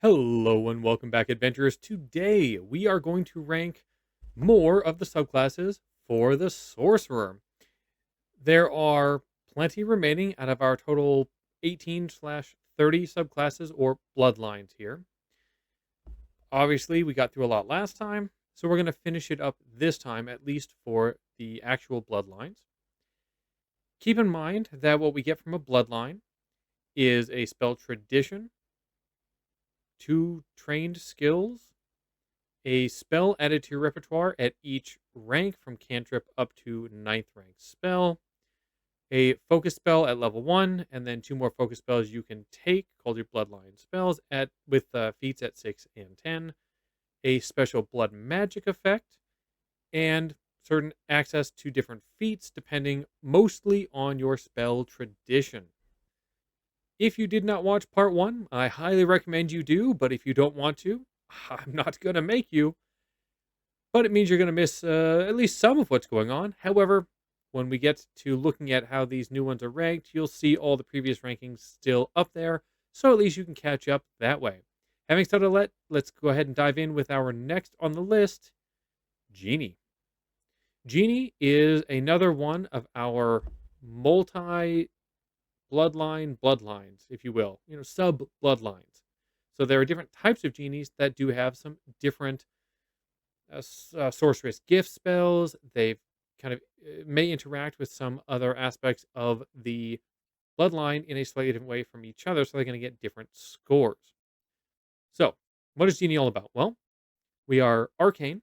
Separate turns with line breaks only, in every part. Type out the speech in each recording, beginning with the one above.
Hello and welcome back, adventurers. Today we are going to rank more of the subclasses for the Sorcerer. There are plenty remaining out of our total 18/30 subclasses or bloodlines here. Obviously, we got through a lot last time, so we're going to finish it up this time, at least for the actual bloodlines. Keep in mind that what we get from a bloodline is a spell tradition, two trained skills, a spell added to your repertoire at each rank from cantrip up to ninth rank spell, a focus spell at level 1, and then two more focus spells you can take called your bloodline spells at with feats at 6 and 10, a special blood magic effect, and certain access to different feats depending mostly on your spell tradition. If you did not watch part 1, I highly recommend you do, but if you don't want to, I'm not going to make you. But it means you're going to miss at least some of what's going on. However, when we get to looking at how these new ones are ranked, you'll see all the previous rankings still up there. So at least you can catch up that way. Having said all that, let's go ahead and dive in with our next on the list, Genie. Genie is another one of our multi bloodlines, if you will, sub bloodlines. So there are different types of genies that do have some different sorceress gift spells. They've kind of may interact with some other aspects of the bloodline in a slightly different way from each other, so they're going to get different scores. So, what is Genie all about? Well, we are arcane.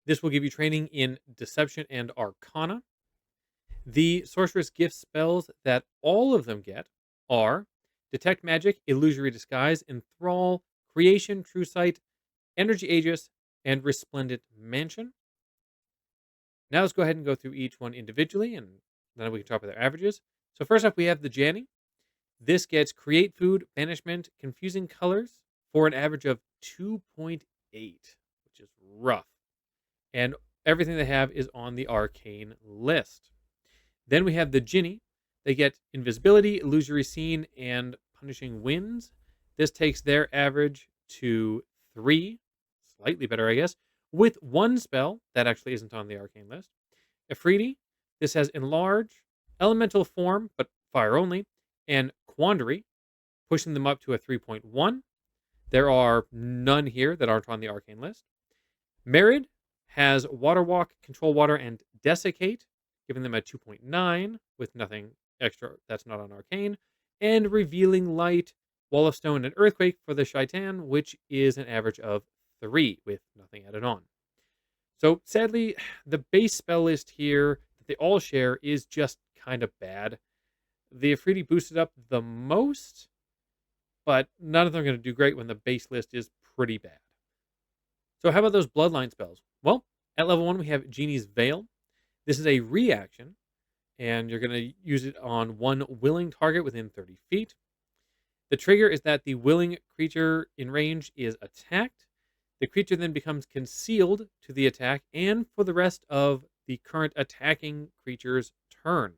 This will give you training in deception and arcana. The sorceress gift spells that all of them get are detect magic, illusory disguise, enthrall, creation, true sight, energy aegis, and resplendent mansion. Now let's go ahead and go through each one individually, and then we can talk about their averages. So first up, we have the Janny. This gets create food, banishment, confusing colors for an average of 2.8, which is rough. And everything they have is on the arcane list. Then we have the Ginny. They get invisibility, illusory scene, and punishing winds. This takes their average to 3, slightly better, I guess, with one spell that actually isn't on the arcane list. Efreeti, this has enlarge, elemental form, but fire only, and quandary, pushing them up to a 3.1. There are none here that aren't on the arcane list. Merid has water walk, control water, and desiccate, giving them a 2.9 with nothing extra that's not on arcane. And revealing light, wall of stone, and earthquake for the Shaitan, which is an average of 3 with nothing added on. So sadly, the base spell list here that they all share is just kind of bad. The Afridi boosted up the most, but none of them are going to do great when the base list is pretty bad. So how about those bloodline spells? Well, at level 1 we have Genie's Veil. This is a reaction, and you're going to use it on one willing target within 30 feet. The trigger is that the willing creature in range is attacked. The creature then becomes concealed to the attack and for the rest of the current attacking creature's turn.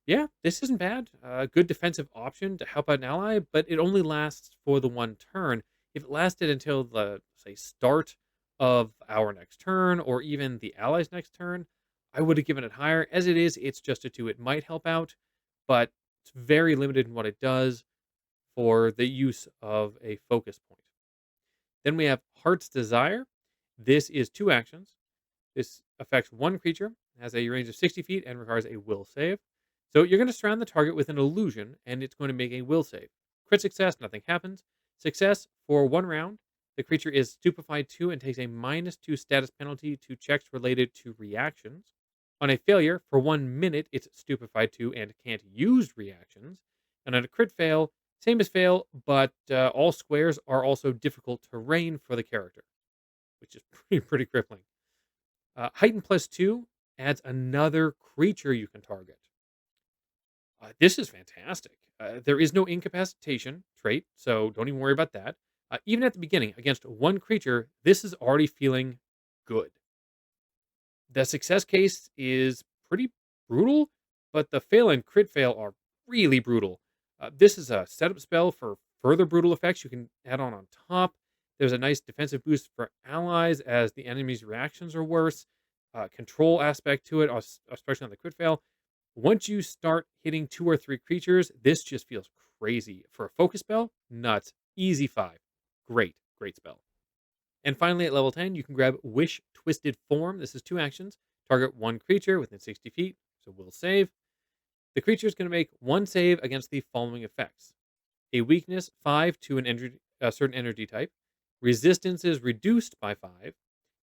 Yeah, this isn't bad. A good defensive option to help out an ally, but it only lasts for the one turn. If it lasted until the, say, start of our next turn or even the ally's next turn, I would have given it higher. As it is, it's just a 2. It might help out, but it's very limited in what it does for the use of a focus point. Then we have Heart's Desire. This is 2 actions. This affects one creature, has a range of 60 feet, and requires a will save. So you're going to surround the target with an illusion, and it's going to make a will save. Crit success, nothing happens. Success for 1 round. The creature is stupefied 2 and takes a -2 status penalty to checks related to reactions. On a failure, for 1 minute, it's stupefied 2 and can't use reactions. And on a crit fail, same as fail, but all squares are also difficult terrain for the character, which is pretty crippling. Heighten +2 adds another creature you can target. This is fantastic. There is no incapacitation trait, so don't even worry about that. Even at the beginning, against one creature, this is already feeling good. The success case is pretty brutal, but the fail and crit fail are really brutal. This is a setup spell for further brutal effects you can add on top. There's a nice defensive boost for allies as the enemy's reactions are worse. Control aspect to it, especially on the crit fail. Once you start hitting 2 or 3 creatures, this just feels crazy. For a focus spell, nuts. Easy 5. Great, great spell. And finally, at level 10, you can grab Wish Twisted Form. This is 2 actions. Target 1 creature within 60 feet, so will save. The creature is going to make 1 save against the following effects: a weakness 5 to a certain energy type, resistance is reduced by 5,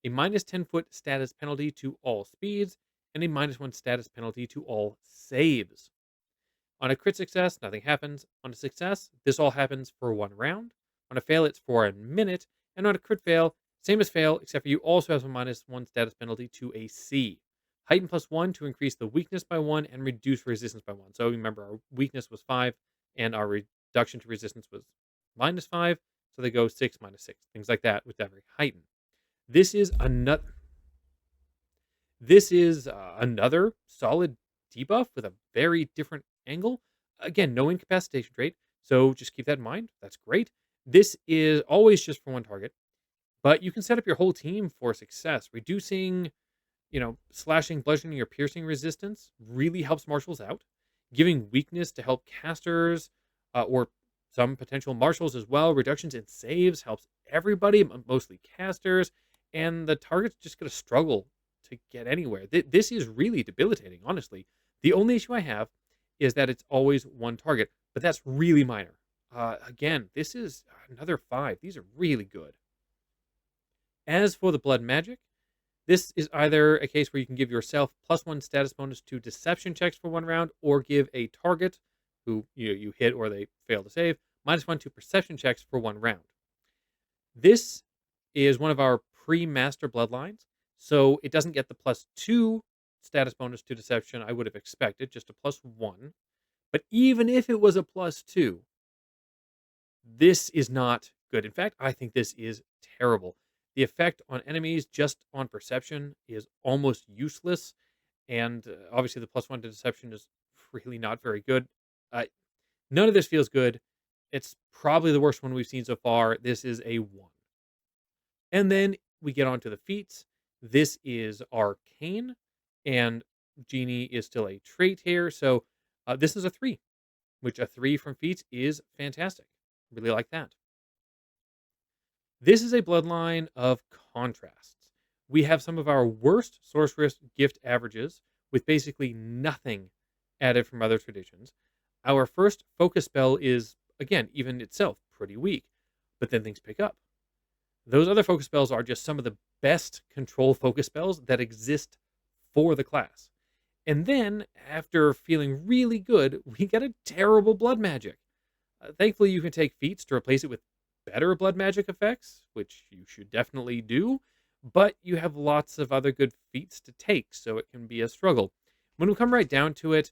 a minus 10-foot status penalty to all speeds, and a -1 status penalty to all saves. On a crit success, nothing happens. On a success, this all happens for 1 round. On a fail, it's for a minute. And on a crit fail, same as fail, except for you also have a -1 status penalty to a C. Heighten +1 to increase the weakness by 1 and reduce resistance by 1. So remember, our weakness was 5 and our reduction to resistance was -5. So they go 6 -6, things like that with every heighten. This is another. Another solid debuff with a very different angle. Again, no incapacitation trait, so just keep that in mind. That's great. This is always just for 1 target, but you can set up your whole team for success. Reducing, slashing, bludgeoning, or piercing resistance really helps marshals out. Giving weakness to help casters or some potential marshals as well. Reductions in saves helps everybody, mostly casters, and the target's just going to struggle to get anywhere. This is really debilitating, honestly. The only issue I have is that it's always 1 target, but that's really minor. Again, this is another 5. These are really good. As for the blood magic, this is either a case where you can give yourself +1 status bonus to deception checks for 1 round, or give a target who you hit or they fail to save -1 to perception checks for 1 round. This is one of our pre-master bloodlines, so it doesn't get the +2 status bonus to deception I would have expected, just a +1. But even if it was a +2, this is not good. In fact, I think this is terrible. The effect on enemies just on perception is almost useless, and obviously the +1 to deception is really not very good. Uh, None of this feels good. It's probably the worst one we've seen so far. This is a 1. And then we get on to the feats. This is Arcane, and Genie is still a trait here. So this is a 3, which a 3 from feats is fantastic. Really like that. This is a bloodline of contrasts. We have some of our worst sorceress gift averages with basically nothing added from other traditions. Our first focus spell is, again, even itself pretty weak, but then things pick up. Those other focus spells are just some of the best control focus spells that exist for the class. And then, after feeling really good, we get a terrible blood magic. Thankfully, you can take feats to replace it with better blood magic effects, which you should definitely do, but you have lots of other good feats to take, so it can be a struggle. When we come right down to it,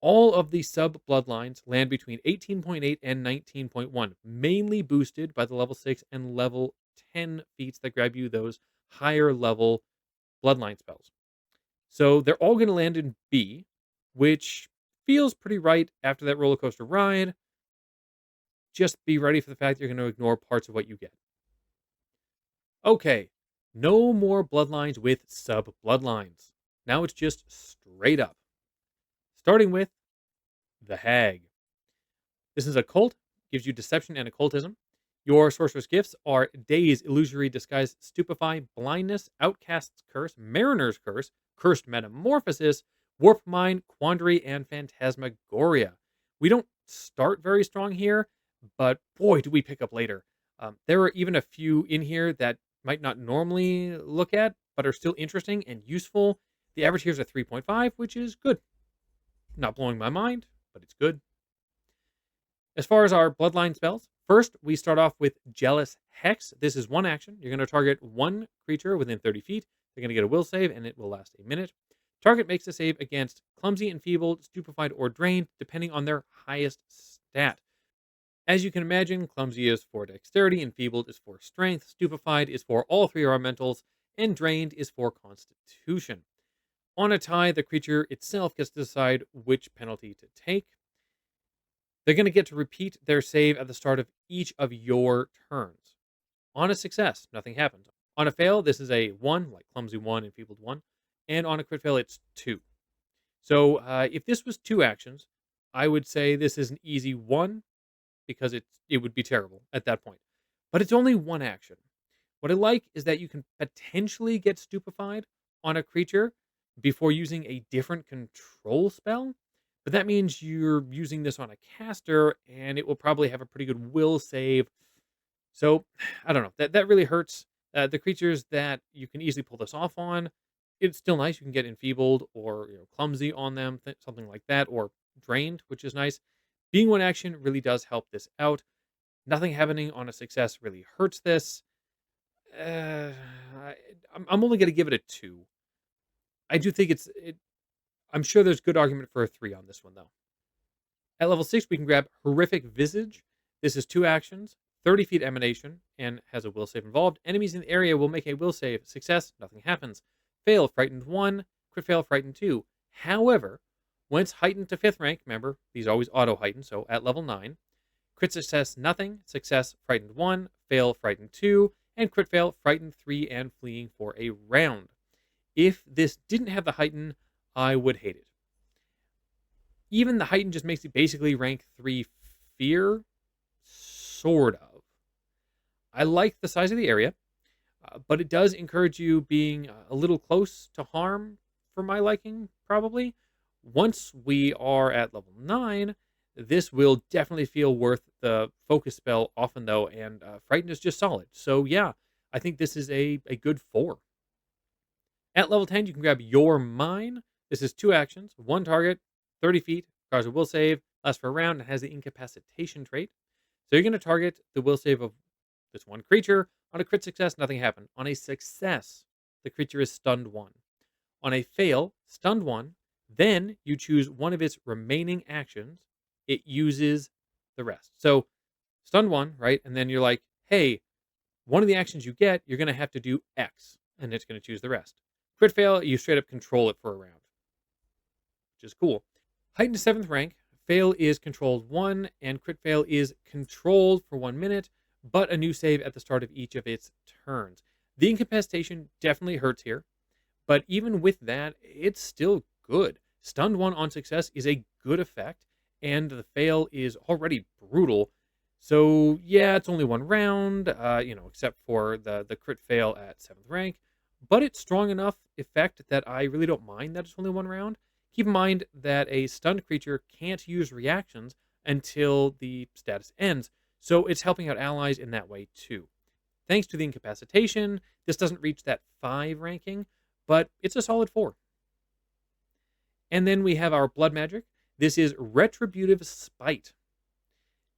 all of the sub bloodlines land between 18.8 and 19.1, mainly boosted by the level 6 and level 10 feats that grab you those higher level bloodline spells. So they're all going to land in B, which feels pretty right after that roller coaster ride. Just be ready for the fact you're going to ignore parts of what you get. Okay, no more bloodlines with sub bloodlines. Now it's just straight up. Starting with the Hag. This is a cult, gives you deception and occultism. Your sorcerer's gifts are Daze, Illusory, Disguise, Stupefy, Blindness, Outcast's Curse, Mariner's Curse, Cursed Metamorphosis, Warp Mind, Quandary, and Phantasmagoria. We don't start very strong here, but boy, do we pick up later. There are even a few in here that might not normally look at, but are still interesting and useful. The average here is a 3.5, which is good. Not blowing my mind, but it's good. As far as our bloodline spells, first we start off with Jealous Hex. This is 1 action. You're going to target 1 creature within 30 feet. They're going to get a will save, and it will last a minute. Target makes a save against Clumsy, Enfeebled, Stupefied, or Drained, depending on their highest stat. As you can imagine, Clumsy is for Dexterity, Enfeebled is for Strength, Stupefied is for all 3 elementals, and Drained is for Constitution. On a tie, the creature itself gets to decide which penalty to take. They're going to get to repeat their save at the start of each of your turns. On a success, nothing happens. On a fail, this is a 1, like clumsy 1, enfeebled 1. And on a crit fail, it's 2. So if this was 2 actions, I would say this is an easy 1 because it would be terrible at that point. But it's only 1 action. What I like is that you can potentially get stupefied on a creature before using a different control spell. But that means you're using this on a caster, and it will probably have a pretty good will save. So I don't know. That really hurts. The creatures that you can easily pull this off on, it's still nice. You can get enfeebled or clumsy on them, something like that, or drained, which is nice. Being 1 action really does help this out. Nothing happening on a success really hurts this. Uh, I'm only going to give it a 2. I do think I'm sure there's good argument for a 3 on this one, though. At level 6, we can grab Horrific Visage. This is 2 actions, 30 feet emanation, and has a will save involved. Enemies in the area will make a will save. Success, nothing happens. Fail, frightened 1. Crit fail, frightened 2. However, once heightened to 5th rank, remember, these always auto-heighten, so at level 9, crit success, nothing. Success, frightened 1. Fail, frightened 2. And crit fail, frightened 3, and fleeing for a round. If this didn't have the heighten, I would hate it. Even the heighten just makes it basically rank 3 fear, sort of. I like the size of the area, but it does encourage you being a little close to harm for my liking, probably. Once we are at level 9, this will definitely feel worth the focus spell often, though, and Frighten is just solid. So, yeah, I think this is a good 4. At level 10, you can grab Your Mine. This is 2 actions, 1 target, 30 feet, requires a will save, lasts for a round, and has the incapacitation trait. So you're going to target the will save of this one creature. On a crit success, nothing happened. On a success, the creature is stunned 1. On a fail, stunned 1. Then you choose one of its remaining actions. It uses the rest. So stunned 1, right? And then you're like, hey, one of the actions you get, you're going to have to do X, and it's going to choose the rest. Crit fail, you straight up control it for a round, which is cool. Heightened to 7th rank, fail is controlled 1, and crit fail is controlled for 1 minute, but a new save at the start of each of its turns. The incapacitation definitely hurts here, but even with that, it's still good. Stunned 1 on success is a good effect, and the fail is already brutal. So yeah, it's only 1 round, except for the crit fail at 7th rank, but it's strong enough effect that I really don't mind that it's only 1 round. Keep in mind that a stunned creature can't use reactions until the status ends, so it's helping out allies in that way too. Thanks to the incapacitation, this doesn't reach that 5 ranking, but it's a solid 4. And then we have our blood magic. This is Retributive Spite.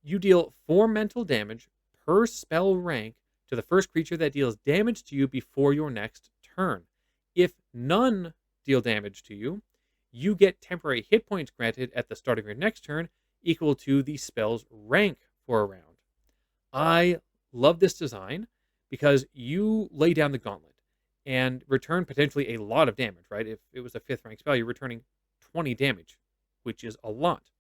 You deal 4 mental damage per spell rank to the first creature that deals damage to you before your next turn. If none deal damage to you, you get temporary hit points granted at the start of your next turn equal to the spell's rank for a round. I love this design because you lay down the gauntlet and return potentially a lot of damage, right? If it was a 5th rank spell, you're returning 20 damage, which is a lot.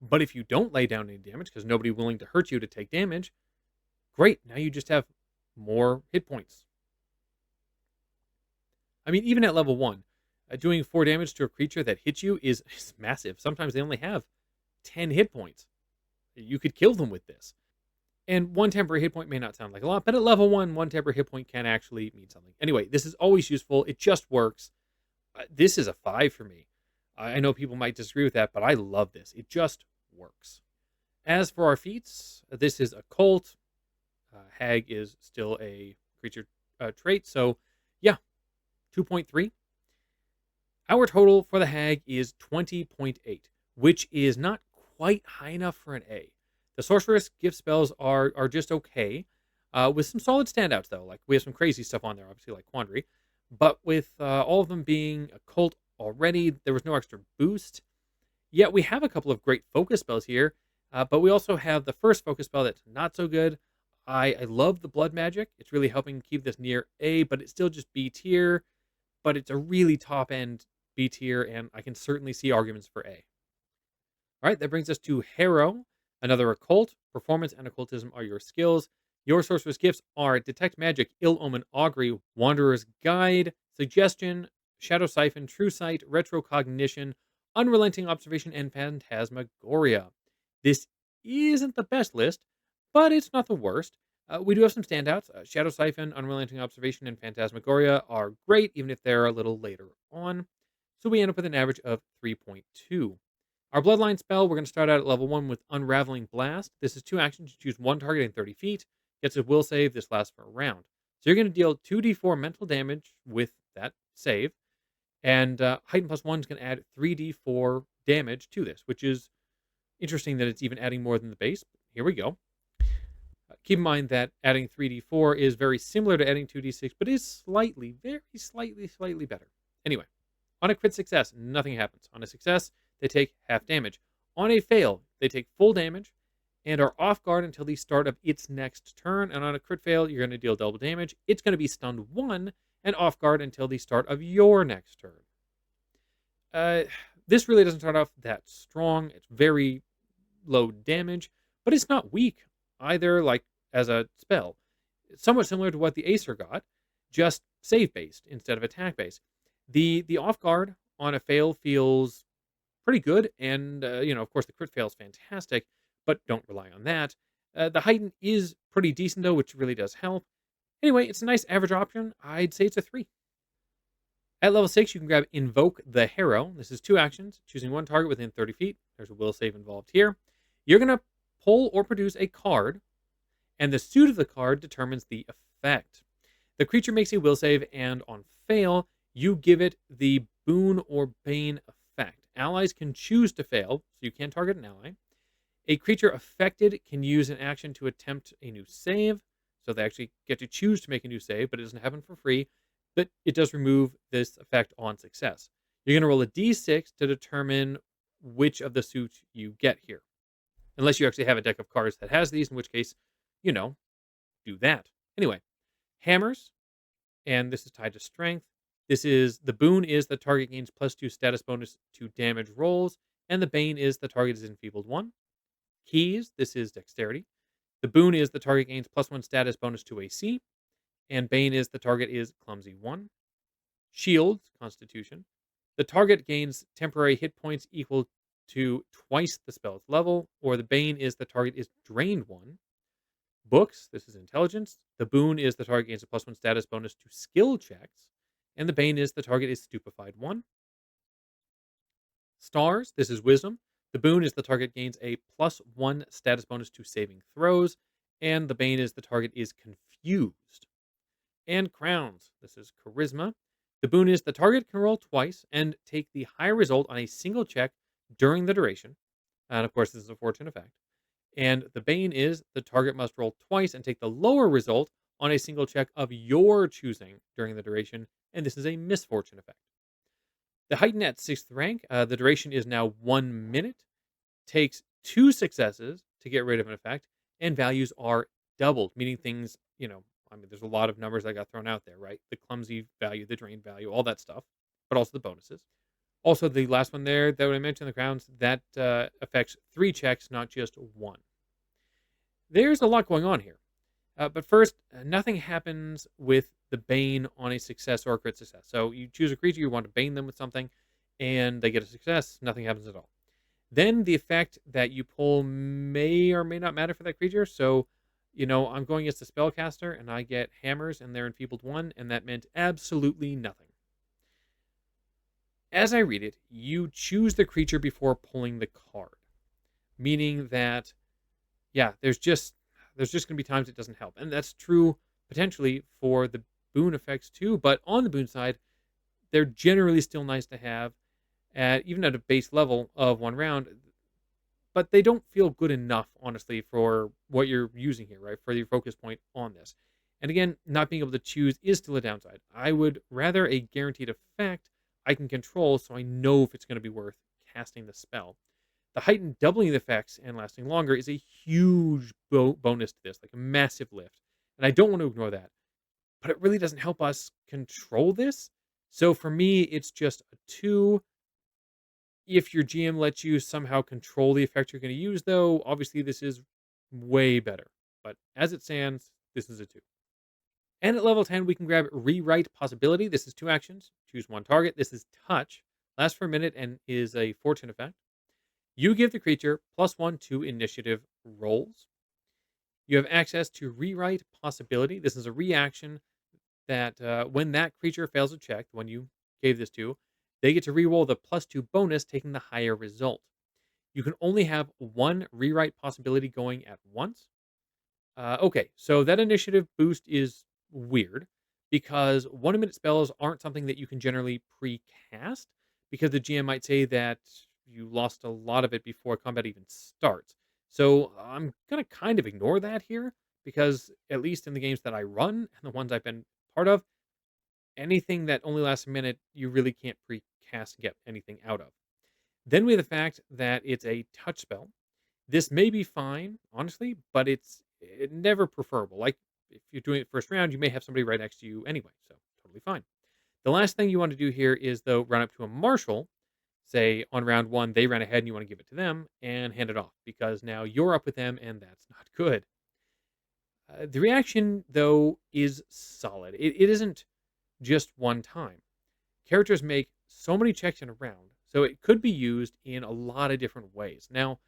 But if you don't lay down any damage because nobody willing to hurt you to take damage, great. Now you just have more hit points. I mean, even at level 1, doing 4 damage to a creature that hits you is massive. Sometimes they only have 10 hit points. You could kill them with this. And 1 temporary hit point may not sound like a lot, but at level 1 temporary hit point can actually mean something. Anyway, this is always useful. It just works. This is a 5 for me. I know people might disagree with that, but I love this. It just works. As for our feats, this is a cult. Hag is still a creature trait. So, yeah, 2.3. Our total for the Hag is 20.8, which is not quite high enough for an A. The Sorceress gift spells are just okay, with some solid standouts, though. Like, we have some crazy stuff on there, obviously, like Quandary. But with all of them being a cult already, there was no extra boost. Yet we have a couple of great focus spells here, but we also have the first focus spell that's not so good. I love the blood magic. It's really helping keep this near A, but it's still just B tier. But it's a really top end B tier, and I can certainly see arguments for A. All right, that brings us to Harrow, another occult. Performance and occultism are your skills. Your sorcerer's gifts are Detect Magic, Ill Omen, Augury, Wanderer's Guide, Suggestion, Shadow Siphon, True Sight, Retrocognition, Unrelenting Observation, and Phantasmagoria. This isn't the best list, but it's not the worst. We do have some standouts. Shadow Siphon, Unrelenting Observation, and Phantasmagoria are great, even if they're a little later on. So we end up with an average of 3.2. Our Bloodline spell, we're going to start out at level 1 with Unraveling Blast. This is 2 actions. You choose one target in 30 feet. Gets a will save. This lasts for a round. So you're going to deal 2d4 mental damage with that save. And Heighten plus 1 is going to add 3d4 damage to this, which is interesting that it's even adding more than the base. Here we go. Keep in mind that adding 3d4 is very similar to adding 2d6, but is slightly, very slightly better. Anyway, on a crit success, nothing happens. On a success, they take half damage. On a fail, they take full damage and are off guard until the start of its next turn. And on a crit fail, you're going to deal double damage. It's going to be stunned 1 and off guard until the start of your next turn. This really doesn't start off that strong. It's very low damage, but it's not weak either, like as a spell. It's somewhat similar to what the Acer got, just save based instead of attack based. The off guard on a fail feels pretty good, and of course the crit fail is fantastic, but don't rely on that. The heighten is pretty decent though, which really does help. Anyway, it's a nice average option. I'd say it's a 3. At level 6, you can grab Invoke the Harrow. This is 2 actions, choosing one target within 30 feet. There's a will save involved here. You're going to pull or produce a card, and the suit of the card determines the effect. The creature makes a will save, and on fail, you give it the boon or bane effect. Allies can choose to fail, so you can target an ally. A creature affected can use an action to attempt a new save, so they actually get to choose to make a new save, but it doesn't happen for free. But it does remove this effect on success. You're going to roll a d6 to determine which of the suits you get here. Unless you actually have a deck of cards that has these, in which case, do that. Anyway, hammers, and this is tied to strength. The boon is the target gains +2 status bonus to damage rolls, and the bane is the target is enfeebled 1. Keys, this is dexterity. The boon is the target gains +1 status bonus to AC, and bane is the target is clumsy 1. Shields, constitution. The target gains temporary hit points equal to twice the spell's level, or the bane is the target is drained 1. Books, this is intelligence. The boon is the target gains a +1 status bonus to skill checks, and the bane is the target is stupefied 1. Stars, this is wisdom. The boon is the target gains a +1 status bonus to saving throws, and the bane is the target is confused. And crowns, this is charisma. The boon is the target can roll twice and take the higher result on a single check during the duration. And of course, this is a fortune effect. And the bane is the target must roll twice and take the lower result on a single check of your choosing during the duration. And this is a misfortune effect. The heighten at 6th rank, the duration is now 1 minute, takes 2 successes to get rid of an effect, and values are doubled, meaning things, there's a lot of numbers that got thrown out there, right? The clumsy value, the drain value, all that stuff, but also the bonuses. Also, the last one there that I mentioned, the crowns, that affects 3 checks, not just 1. There's a lot going on here. But first, nothing happens with the bane on a success or a crit success. So you choose a creature, you want to bane them with something, and they get a success, nothing happens at all. Then the effect that you pull may or may not matter for that creature. So, I'm going as the spellcaster, and I get hammers, and they're enfeebled 1, and that meant absolutely nothing. As I read it, you choose the creature before pulling the card, meaning that, there's just going to be times it doesn't help, and that's true potentially for the boon effects too. But on the boon side, they're generally still nice to have, even at a base level of 1 round. But they don't feel good enough, honestly, for what you're using here, right? For your focus point on this. And again, not being able to choose is still a downside. I would rather a guaranteed effect I can control so I know if it's going to be worth casting the spell. The heightened doubling the effects and lasting longer is a huge bonus to this, like a massive lift. And I don't want to ignore that. But it really doesn't help us control this. So for me, it's just a 2. If your GM lets you somehow control the effect you're going to use, though, obviously this is way better. But as it stands, this is a 2. And at level 10, we can grab Rewrite Possibility. This is 2 actions. Choose one target. This is Touch. Lasts for a minute and is a fortune effect. You give the creature +1 to initiative rolls. You have access to Rewrite Possibility. This is a reaction that when that creature fails a check, when you gave this to, they get to reroll the +2 bonus, taking the higher result. You can only have one rewrite possibility going at once. Okay, so that initiative boost is weird because 1 minute spells aren't something that you can generally pre-cast because the GM might say that you lost a lot of it before combat even starts. So I'm gonna kind of ignore that here because at least in the games that I run and the ones I've been part of, anything that only lasts a minute, you really can't pre-cast and get anything out of. Then we have the fact that it's a touch spell. This may be fine, honestly, but it's never preferable. Like if you're doing it first round, you may have somebody right next to you anyway, so totally fine. The last thing you want to do here is though run up to a marshal, say on round 1 they ran ahead and you want to give it to them and hand it off because now you're up with them and that's not good. The reaction though is solid. It isn't just one time. Characters make so many checks in a round, so it could be used in a lot of different ways. Now,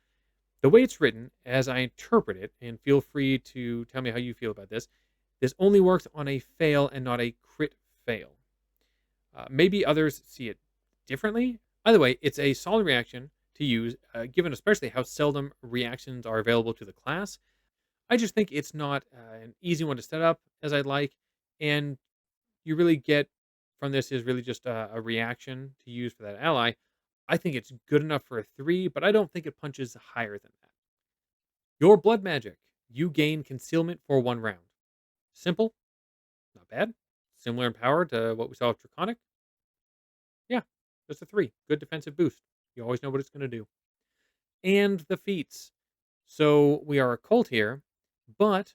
the way it's written, as I interpret it, and feel free to tell me how you feel about this only works on a fail and not a crit fail. Maybe others see it differently. Either way, it's a solid reaction to use, given especially how seldom reactions are available to the class. I just think it's not an easy one to set up as I'd like, and you really get from this is really just a reaction to use for that ally. I think it's good enough for a 3, but I don't think it punches higher than that. Your blood magic. You gain concealment for 1 round. Simple, not bad. Similar in power to what we saw with Draconic. Yeah, just a 3. Good defensive boost. You always know what it's going to do. And the feats. So we are a cult here, but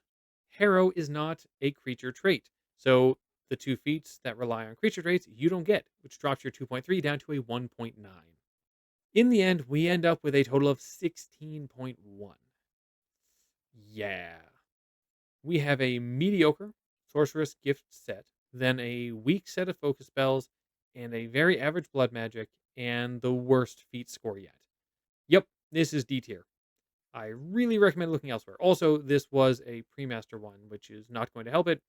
Harrow is not a creature trait. So the 2 feats that rely on creature traits you don't get, which drops your 2.3 down to a 1.9. In the end, we end up with a total of 16.1. Yeah. We have a mediocre sorceress gift set, then a weak set of focus spells, and a very average blood magic, and the worst feat score yet. Yep, this is D tier. I really recommend looking elsewhere. Also, this was a pre-master one, which is not going to help it.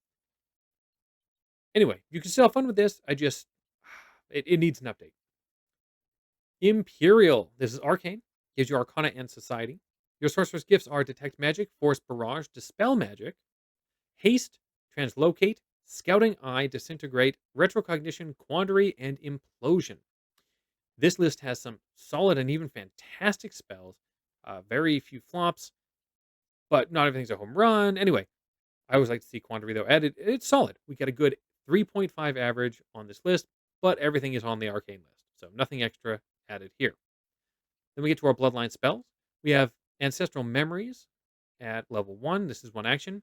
Anyway, you can still have fun with this. It needs an update. Imperial. This is arcane. Gives you Arcana and Society. Your sorcerer's gifts are Detect Magic, Force Barrage, Dispel Magic, Haste, Translocate, Scouting Eye, Disintegrate, Retrocognition, Quandary, and Implosion. This list has some solid and even fantastic spells. Very few flops, but not everything's a home run. Anyway, I always like to see Quandary though added. It's solid. We get a good 3.5 average on this list, but everything is on the arcane list, so nothing extra added here. Then we get to our bloodline spells. We have Ancestral Memories at level 1. This is 1 action.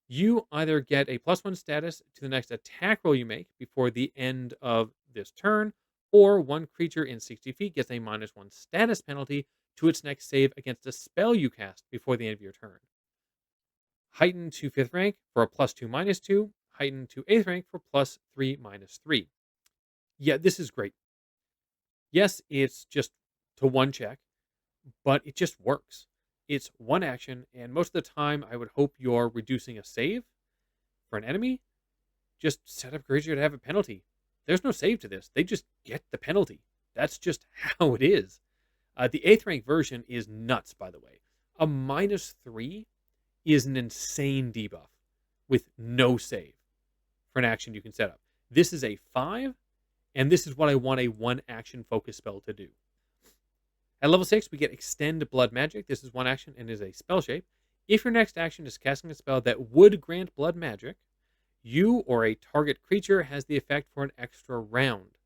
You either get a +1 status to the next attack roll you make before the end of this turn, or one creature in 60 feet gets a -1 status penalty to its next save against a spell you cast before the end of your turn. Heighten to 5th rank for a +2/-2. Heighten to 8th rank for +3/-3. Yeah, this is great. Yes, it's just to 1 check, but it just works. It's 1 action, and most of the time, I would hope you're reducing a save for an enemy. Just set up creature to have a penalty. There's no save to this. They just get the penalty. That's just how it is. The 8th rank version is nuts, by the way. A -3 is an insane debuff with no save for an action you can set up. This is a 5, and this is what I want a 1 action focus spell to do. At level 6, we get Extend Blood Magic. This is 1 action and is a spell shape. If your next action is casting a spell that would grant blood magic, you or a target creature has the effect for an extra round.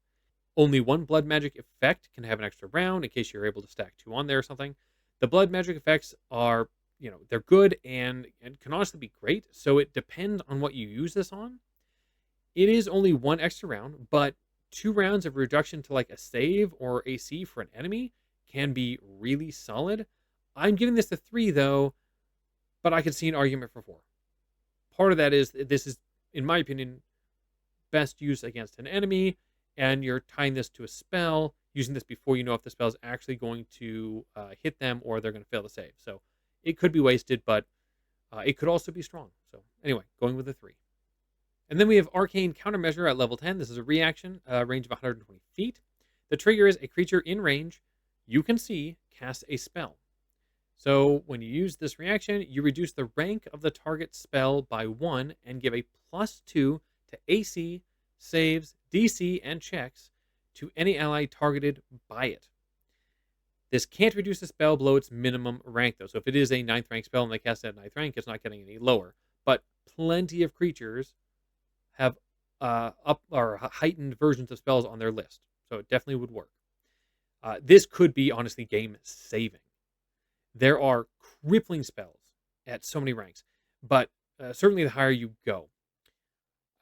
Only 1 blood magic effect can have an extra round in case you're able to stack 2 on there or something. The blood magic effects are, they're good and can honestly be great. So it depends on what you use this on. It is only 1 extra round, but 2 rounds of reduction to like a save or AC for an enemy can be really solid. I'm giving this a 3 though, but I could see an argument for 4. Part of that is this is, in my opinion, best used against an enemy, and you're tying this to a spell, using this before you know if the spell is actually going to hit them or they're going to fail to save. So it could be wasted, but it could also be strong. So anyway, going with a 3. And then we have Arcane Countermeasure at level 10. This is a reaction, range of 120 feet. The trigger is a creature in range you can see cast a spell. So when you use this reaction, you reduce the rank of the target spell by 1 and give a +2 to AC, saves, DC, and checks to any ally targeted by it. This can't reduce the spell below its minimum rank, though. So if it is a 9th rank spell and they cast it at 9th rank, it's not getting any lower. But plenty of creatures have up or heightened versions of spells on their list, so it definitely would work. This could be honestly game saving. There are crippling spells at so many ranks, but certainly the higher you go,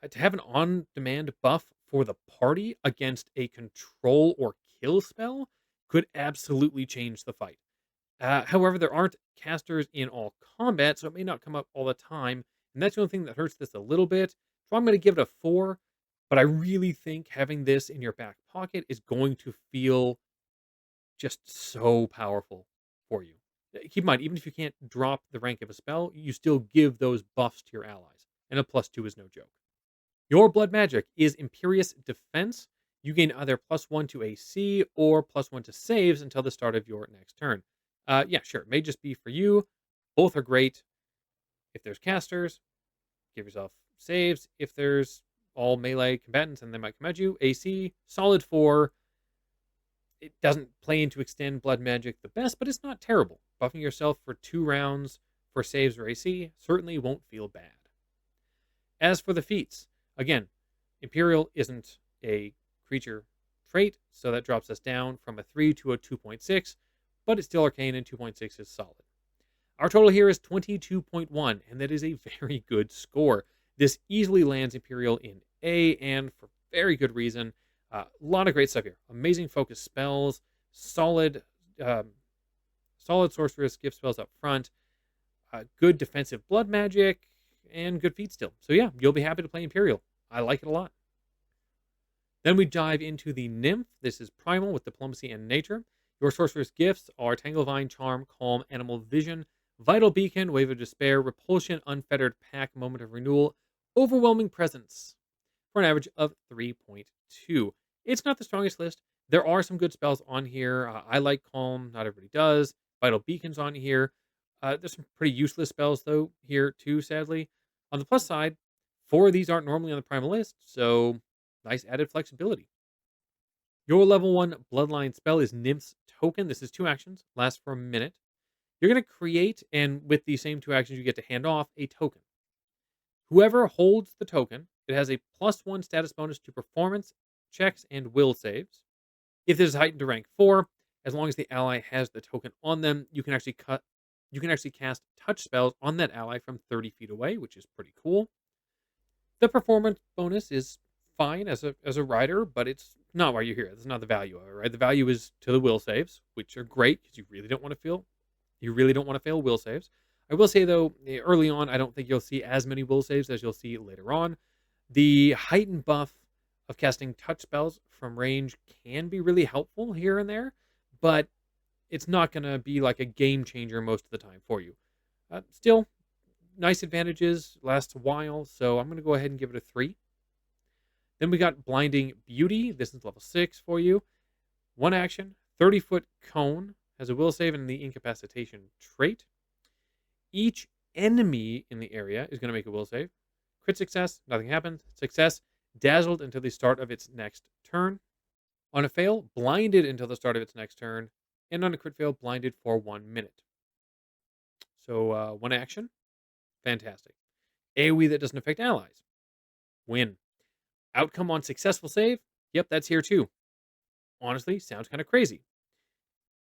to have an on-demand buff for the party against a control or kill spell could absolutely change the fight. However, there aren't casters in all combat, so it may not come up all the time, and that's the only thing that hurts this a little bit. So I'm going to give it a 4, but I really think having this in your back pocket is going to feel just so powerful for you. Keep in mind, even if you can't drop the rank of a spell, you still give those buffs to your allies, and a +2 is no joke. Your blood magic is Imperious Defense. You gain either +1 to AC or +1 to saves until the start of your next turn. Yeah, sure. It may just be for you. Both are great. If there's casters, give yourself saves. If there's all melee combatants and they might come at you, AC, solid 4. It doesn't play into extend blood magic the best, but it's not terrible. Buffing yourself for 2 rounds for saves or AC certainly won't feel bad. As for the feats, again, Imperial isn't a creature trait, so that drops us down from a 3 to a 2.6, but it's still arcane and 2.6 is solid. Our total here is 22.1, and that is a very good score. This easily lands Imperial in A, and for very good reason. A lot of great stuff here. Amazing focus spells, solid sorceress gift spells up front, good defensive blood magic, and good feat still. So yeah, you'll be happy to play Imperial. I like it a lot. Then we dive into the Nymph. This is Primal with Diplomacy and Nature. Your sorcerer's gifts are Tanglevine, Charm, Calm, Animal Vision, Vital Beacon, Wave of Despair, Repulsion, Unfettered Pack, Moment of Renewal, Overwhelming Presence, for an average of 3.2. It's not the strongest list. There are some good spells on here. I like Calm, not everybody does. Vital Beacon's on here. There's some pretty useless spells, though, here, too, sadly. On the plus side, 4 of these aren't normally on the Primal list, so nice added flexibility. Your level 1 Bloodline spell is Nymph's Token. This is 2 actions, lasts for a minute. You're going to create, and with the same 2 actions, you get to hand off a token. Whoever holds the token, it has a +1 status bonus to performance, checks, and will saves. If this is heightened to rank 4, as long as the ally has the token on them, you can actually cast touch spells on that ally from 30 feet away, which is pretty cool. The performance bonus is fine as a rider, but it's not why you're here. That's not the value of it, right? The value is to the will saves, which are great because you really don't want to fail will saves. I will say though, early on, I don't think you'll see as many will saves as you'll see later on. The heightened buff of casting touch spells from range can be really helpful here and there, but it's not going to be like a game changer most of the time for you. Still, nice advantages, lasts a while, so I'm going to go ahead and give it a 3. Then we got Blinding Beauty. This is level 6 for you. 1 action, 30-foot cone, has a will save and the incapacitation trait. Each enemy in the area is going to make a will save. Crit success, nothing happens. Success, dazzled until the start of its next turn. On a fail, blinded until the start of its next turn. And on a crit fail, blinded for 1 minute. So 1 action, fantastic. AoE that doesn't affect allies, win. Outcome on successful save, yep, that's here too. Honestly, sounds kind of crazy.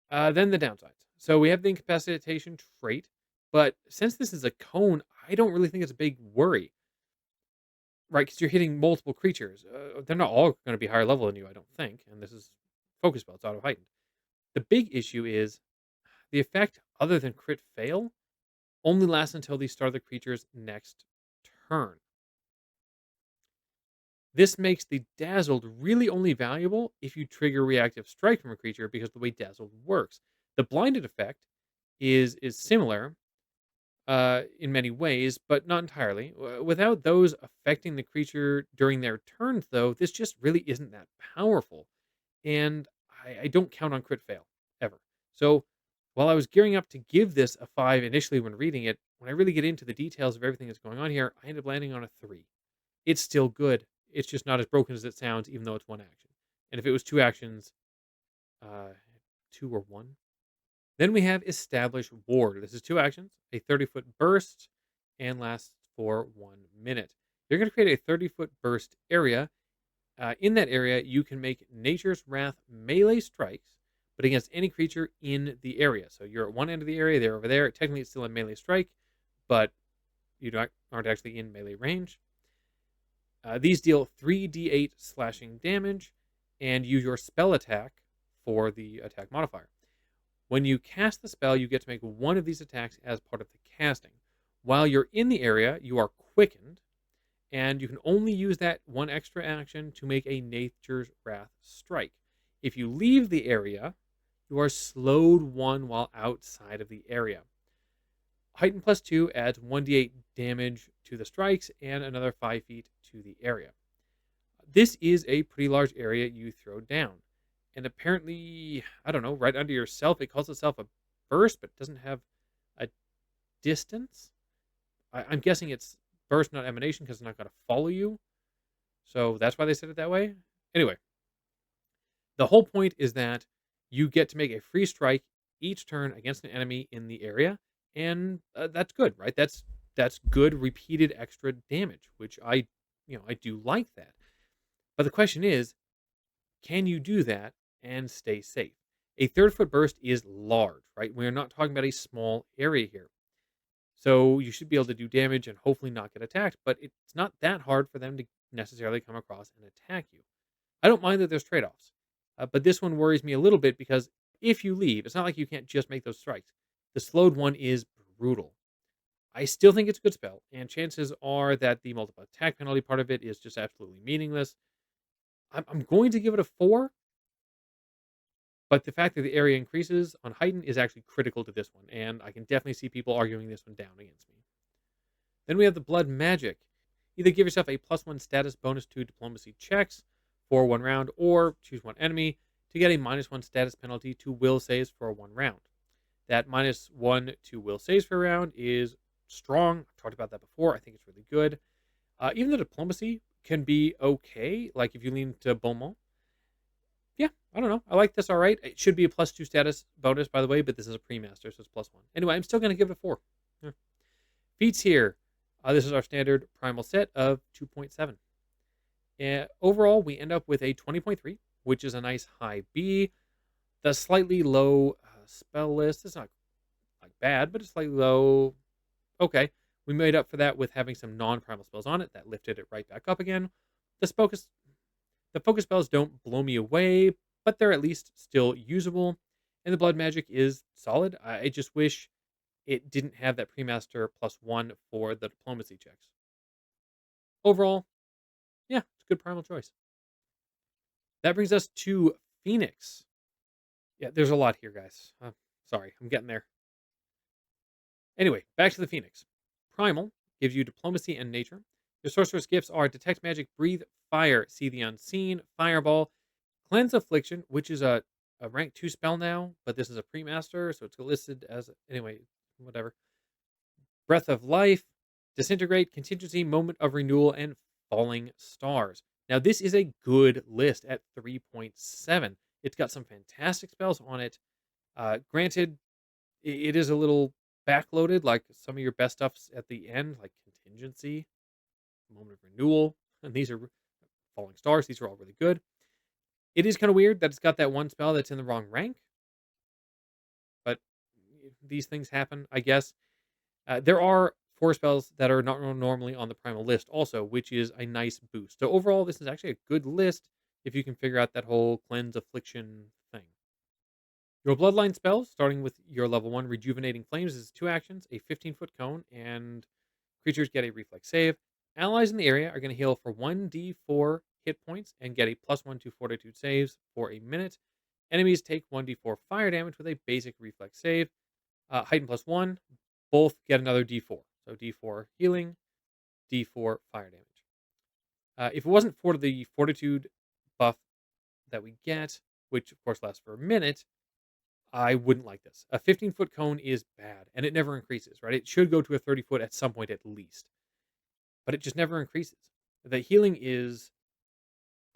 Then the downsides. So we have the incapacitation trait, but since this is a cone, I don't really think it's a big worry. right? Because you're hitting multiple creatures. They're not all going to be higher level than you, I don't think. And this is focus spell; it's auto heightened. The big issue is the effect, other than crit fail, only lasts until the start of the creature's next turn. This makes the Dazzled really only valuable if you trigger reactive strike from a creature because of the way Dazzled works. The blinded effect is similar in many ways, but not entirely. Without those affecting the creature during their turns, though, this just really isn't that powerful. And I don't count on crit fail ever. So while I was gearing up to give this a 5 initially when reading it, when I really get into the details of everything that's going on here, I end up landing on a 3. It's still good. It's just not as broken as it sounds, even though it's one action. And if it was two actions, uh, two or one. Then we have Establish Ward. This is two actions, a 30-foot burst, and lasts for 1 minute. You're going to create a 30-foot burst area. In that area, you can make Nature's Wrath melee strikes, but against any creature in the area. So you're at one end of the area, they're over there. Technically, it's still a melee strike, but aren't actually in melee range. These deal 3d8 slashing damage, and use your spell attack for the attack modifier. When you cast the spell, you get to make one of these attacks as part of the casting. While you're in the area, you are quickened, and you can only use that one extra action to make a Nature's Wrath strike. If you leave the area, you are slowed 1 while outside of the area. Heighten plus 2 adds 1d8 damage to the strikes and another 5 feet to the area. This is a pretty large area you throw down. And apparently, I don't know, right under yourself, it calls itself a burst, but doesn't have a distance. I'm guessing it's burst, not emanation, because it's not going to follow you. So that's why they said it that way. Anyway, the whole point is that you get to make a free strike each turn against an enemy in the area, and that's good, right? That's good repeated extra damage, which I do like that. But the question is, can you do that and stay safe? A 30-foot burst is large, right? We're not talking about a small area here. So you should be able to do damage and hopefully not get attacked, but it's not that hard for them to necessarily come across and attack you. I don't mind that there's trade offs, but this one worries me a little bit because if you leave, it's not like you can't just make those strikes. The slowed one is brutal. I still think it's a good spell, and chances are that the multiple attack penalty part of it is just absolutely meaningless. I'm going to give it a 4, but the fact that the area increases on Heighten is actually critical to this one, and I can definitely see people arguing this one down against me. Then we have the Blood Magic. Either give yourself a +1 status bonus to diplomacy checks for 1 round, or choose one enemy to get a -1 status penalty to will saves for 1 round. That -1 to will saves for a round is strong. I've talked about that before. I think it's really good. Even the diplomacy can be okay, like if you lean to Beaumont. Yeah, I don't know. I like this all right. It should be a +2 status bonus, by the way, but this is a pre-master, so it's +1. Anyway, I'm still going to give it a 4. Yeah. Feats here. This is our standard primal set of 2.7. Overall, we end up with a 20.3, which is a nice high B. The slightly low spell list is not like bad, but it's slightly low. Okay. We made up for that with having some non-primal spells on it that lifted it right back up again. The focus spells don't blow me away, but they're at least still usable. And the blood magic is solid. I just wish it didn't have that pre-master +1 for the diplomacy checks. Overall, yeah, it's a good primal choice. That brings us to Phoenix. Yeah, there's a lot here, guys. Sorry, I'm getting there. Anyway, back to the Phoenix. Primal gives you diplomacy and nature. Your sorcerer's gifts are detect magic, breathe fire, see the unseen, fireball, cleanse affliction, which is a rank 2 spell now, but this is a pre-master, so it's listed as anyway, whatever. Breath of life, disintegrate, contingency, moment of renewal, and falling stars. Now, this is a good list at 3.7. It's got some fantastic spells on it. Granted, it is a little backloaded, like some of your best stuff's at the end, like contingency, moment of renewal, and these are falling stars. These are all really good. It is kind of weird that it's got that one spell that's in the wrong rank, but these things happen, I guess. There are 4 spells that are not normally on the primal list also, which is a nice boost. So overall, this is actually a good list if you can figure out that whole cleanse affliction thing. Your bloodline spells, starting with your level 1 rejuvenating flames, is 2 actions, a 15-foot cone, and creatures get a reflex save. Allies in the area are going to heal for 1d4 hit points and get a +1 to fortitude saves for a minute. Enemies take 1d4 fire damage with a basic reflex save. Heighten +1, both get another d4. So d4 healing, d4 fire damage. If it wasn't for the fortitude buff that we get, which of course lasts for a minute, I wouldn't like this. A 15-foot cone is bad, and it never increases, right? It should go to a 30-foot at some point at least, but it just never increases. The healing is,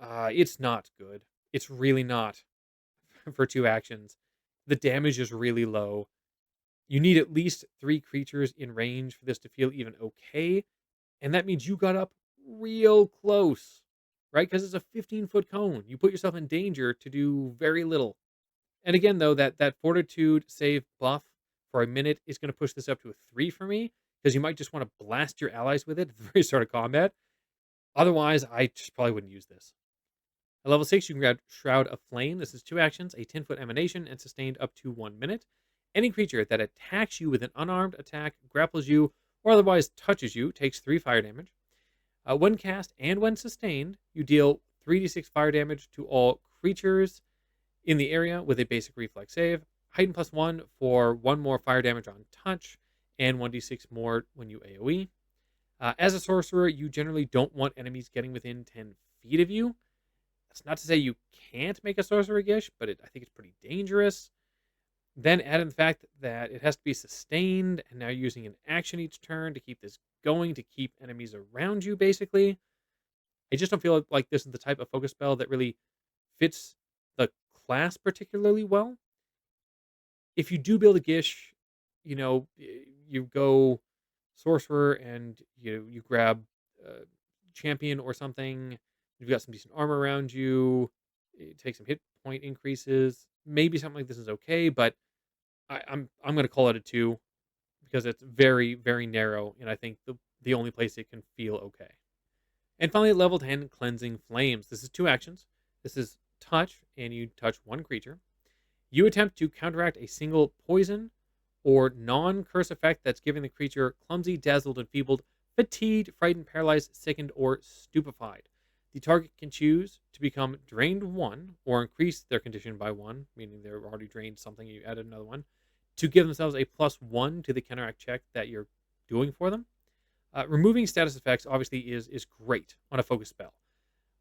it's not good. It's really not for 2 actions. The damage is really low. You need at least 3 creatures in range for this to feel even okay, and that means you got up real close, right? Because it's a 15-foot cone. You put yourself in danger to do very little. And again, though, that fortitude save buff for a minute is going to push this up to a 3 for me, because you might just want to blast your allies with it at the very start of combat. Otherwise, I just probably wouldn't use this. At level 6, you can grab Shroud of Flame. This is 2 actions, a 10-foot emanation, and sustained up to 1 minute. Any creature that attacks you with an unarmed attack, grapples you, or otherwise touches you takes 3 fire damage. When cast and when sustained, you deal 3d6 fire damage to all creatures in the area with a basic reflex save. Heighten +1 for 1 more fire damage on touch, and 1d6 more when you AoE. As a sorcerer, you generally don't want enemies getting within 10 feet of you. That's not to say you can't make a sorcerer gish, but I think it's pretty dangerous. Then add in the fact that it has to be sustained, and now you're using an action each turn to keep this going, to keep enemies around you, basically. I just don't feel like this is the type of focus spell that really fits the class particularly well. If you do build a Gish, you go sorcerer and you grab champion or something. You've got some decent armor around you. Take some hit point increases. Maybe something like this is okay, but I'm going to call it a 2 because it's very very narrow, and I think the only place it can feel okay. And finally, at level 10, cleansing flames. This is 2 actions. This is touch, and you touch 1 creature. You attempt to counteract a single poison or non-curse effect that's giving the creature clumsy, dazzled, enfeebled, fatigued, frightened, paralyzed, sickened, or stupefied. The target can choose to become drained 1 or increase their condition by 1, meaning they're already drained something, you added another one, to give themselves a +1 to the counteract check that you're doing for them. Removing status effects obviously is great on a focus spell.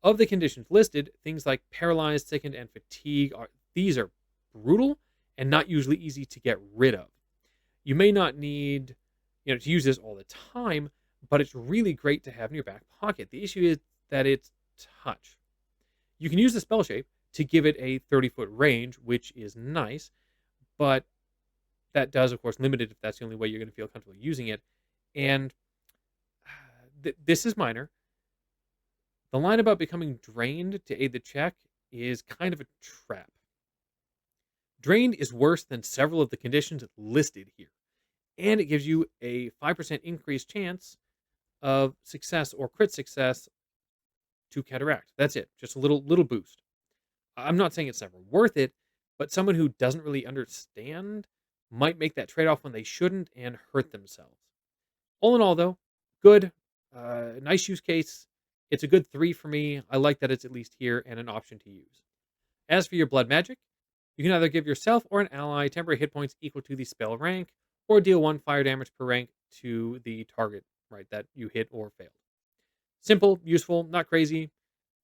Of the conditions listed, things like paralyzed, sickened, and fatigue these are brutal and not usually easy to get rid of. You may not need, to use this all the time, but it's really great to have in your back pocket. The issue is that it's touch. You can use the spell shape to give it a 30-foot range, which is nice, but that does, of course, limit it if that's the only way you're going to feel comfortable using it. And this is minor. The line about becoming drained to aid the check is kind of a trap. Drained is worse than several of the conditions listed here, and it gives you a 5% increased chance of success or crit success to counteract. That's it, just a little boost. I'm not saying it's never worth it, but someone who doesn't really understand might make that trade off when they shouldn't and hurt themselves. All in all, though, good, nice use case. It's a good 3 for me. I like that it's at least here and an option to use. As for your blood magic, you can either give yourself or an ally temporary hit points equal to the spell rank, or deal 1 fire damage per rank to the target, right, that you hit or failed. Simple, useful, not crazy,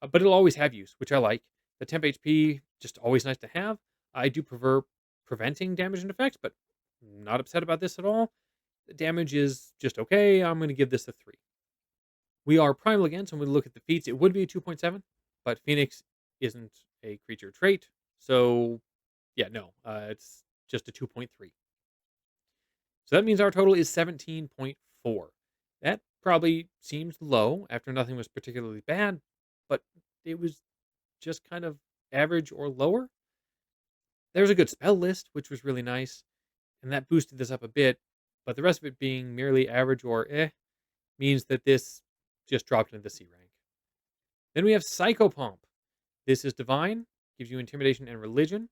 but it'll always have use, which I like. The temp HP, just always nice to have. I do prefer preventing damage and effects, but not upset about this at all. The damage is just okay. I'm going to give this a 3. We are primal again, so when we look at the feats, it would be a 2.7, but Phoenix isn't a creature trait, so yeah, no, it's just a 2.3. So that means our total is 17.4. That probably seems low after nothing was particularly bad, but it was just kind of average or lower. There's a good spell list, which was really nice, and that boosted this up a bit. but the rest of it being merely average or means that this just dropped into the C rank. Then we have Psychopomp. This is divine, gives you intimidation and religion.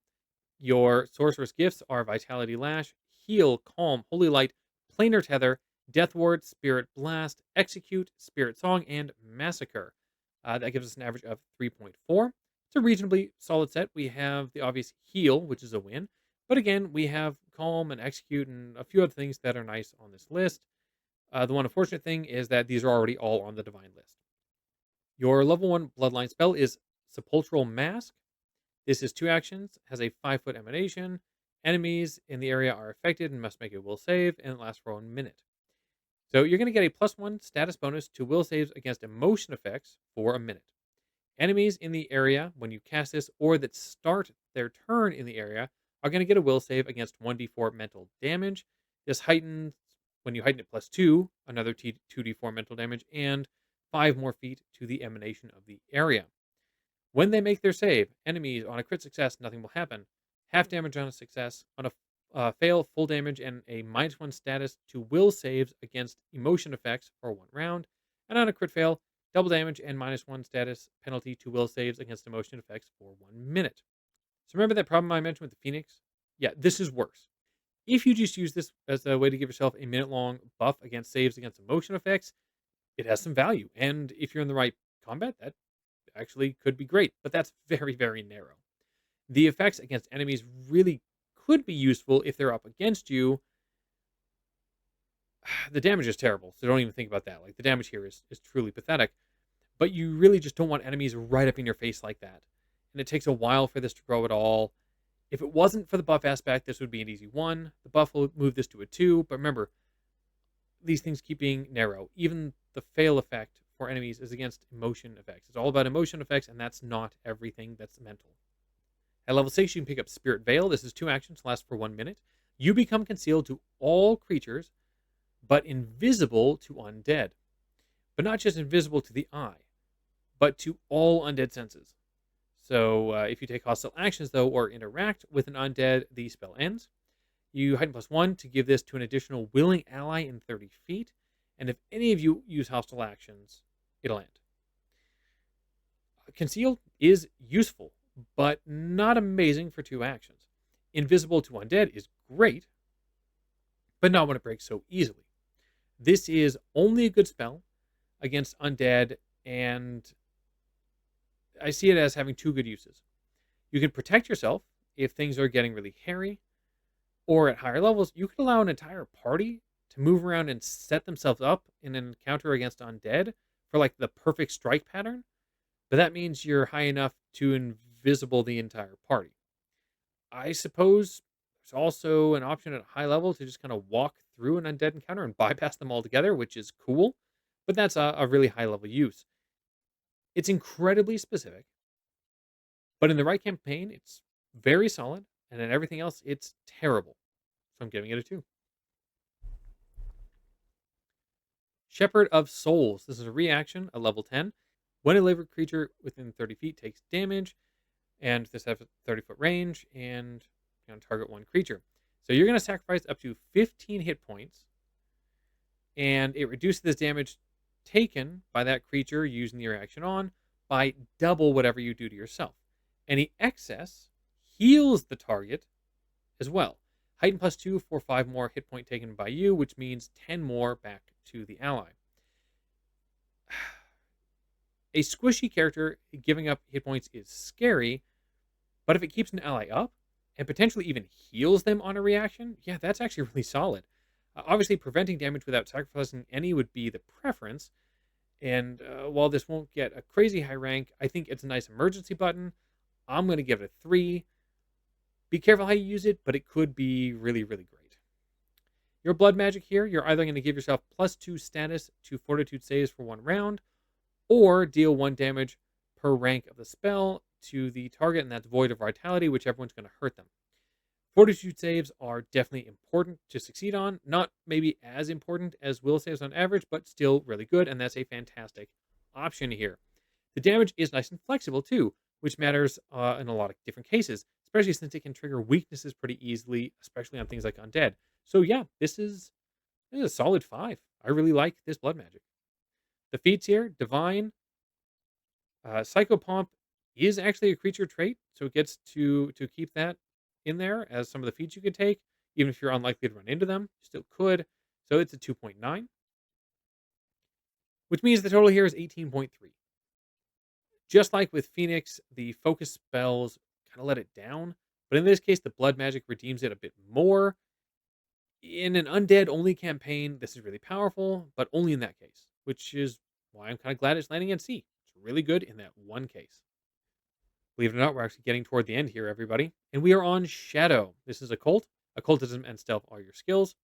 Your sorcerer's gifts are Vitality Lash, Heal, Calm, Holy Light, Planar Tether, Death Ward, Spirit Blast, Execute, Spirit Song, and Massacre. That gives us an average of 3.4. It's a reasonably solid set. We have the obvious Heal, which is a win. But again, we have Calm and Execute and a few other things that are nice on this list. The one unfortunate thing is that these are already all on the Divine list. Your level 1 Bloodline spell is Sepulchral Mask. This is 2 actions, has a 5-foot emanation. Enemies in the area are affected and must make a will save, and it lasts for 1 minute. So you're going to get a +1 status bonus to will saves against emotion effects for a minute. Enemies in the area, when you cast this, or that start their turn in the area, are going to get a will save against 1d4 mental damage. This heightens, when you heighten it +2, another 2d4 mental damage, and 5 more feet to the emanation of the area. When they make their save, enemies on a crit success, nothing will happen. Half damage on a success. On a fail, full damage and a -1 status to will saves against emotion effects for 1 round. And on a crit fail, double damage and -1 status penalty to will saves against emotion effects for 1 minute. So remember that problem I mentioned with the Phoenix? Yeah, this is worse. If you just use this as a way to give yourself a minute-long buff against saves against emotion effects, it has some value. And if you're in the right combat, that actually could be great, but that's very, very narrow. The effects against enemies really could be useful if they're up against you. The damage is terrible, so don't even think about that. Like, the damage here is truly pathetic, but you really just don't want enemies right up in your face like that. And it takes a while for this to grow at all. If it wasn't for the buff aspect, this would be an easy 1. The buff will move this to a 2, but remember, these things keep being narrow. Even the fail effect for enemies is against emotion effects. It's all about emotion effects, and that's not everything that's mental. At level 6, you can pick up Spirit Veil. This is 2 actions, last for 1 minute. You become concealed to all creatures, but invisible to undead. But not just invisible to the eye, but to all undead senses. So if you take hostile actions, though, or interact with an undead, the spell ends. You heighten +1 to give this to an additional willing ally in 30 feet. And if any of you use hostile actions, it'll end. Concealed is useful, but not amazing for 2 actions. Invisible to undead is great, but not when it breaks so easily. This is only a good spell against undead, and I see it as having 2 good uses. You can protect yourself if things are getting really hairy, or at higher levels, you could allow an entire party to move around and set themselves up in an encounter against undead for like the perfect strike pattern. But that means you're high enough to invisible the entire party. I suppose there's also an option at a high level to just kind of walk through an undead encounter and bypass them altogether, which is cool. But that's a really high level use. It's incredibly specific, but in the right campaign, it's very solid. And in everything else, it's terrible. So I'm giving it a 2. Shepherd of Souls. This is a reaction, a level 10. When a living creature within 30 feet takes damage, and this has a 30-foot range, and you're going to target 1 creature. So you're going to sacrifice up to 15 hit points, and it reduces this damage taken by that creature using the reaction on by double whatever you do to yourself. Any excess heals the target as well. Heighten +2 for 5 more hit point taken by you, which means 10 more back to the ally. A squishy character giving up hit points is scary, but if it keeps an ally up and potentially even heals them on a reaction, yeah, that's actually really solid. Obviously, preventing damage without sacrificing any would be the preference. And while this won't get a crazy high rank, I think it's a nice emergency button. I'm going to give it a 3. Be careful how you use it, but it could be really, really great. Your blood magic here, you're either going to give yourself +2 status to fortitude saves for 1 round, or deal 1 damage per rank of the spell to the target, and that's void of vitality, whichever one's going to hurt them. Fortitude saves are definitely important to succeed on. Not maybe as important as will saves on average, but still really good, and that's a fantastic option here. The damage is nice and flexible too, which matters in a lot of different cases, especially since it can trigger weaknesses pretty easily, especially on things like undead. So yeah, this is This is a solid 5. I really like this blood magic. The feats here, divine, psychopomp is actually a creature trait, so it gets to keep that in there as some of the feats you could take, even if you're unlikely to run into them, you still could. So it's a 2.9, which means the total here is 18.3. Just like with Phoenix, the focus spells kind of let it down, but in this case, the blood magic redeems it a bit more. In an undead only campaign, this is really powerful, but only in that case, which is why I'm kind of glad it's landing at C. It's really good in that one case. Believe it or not, we're actually getting toward the end here, everybody. And we are on Shadow. This is Occult. Occultism and Stealth are your skills.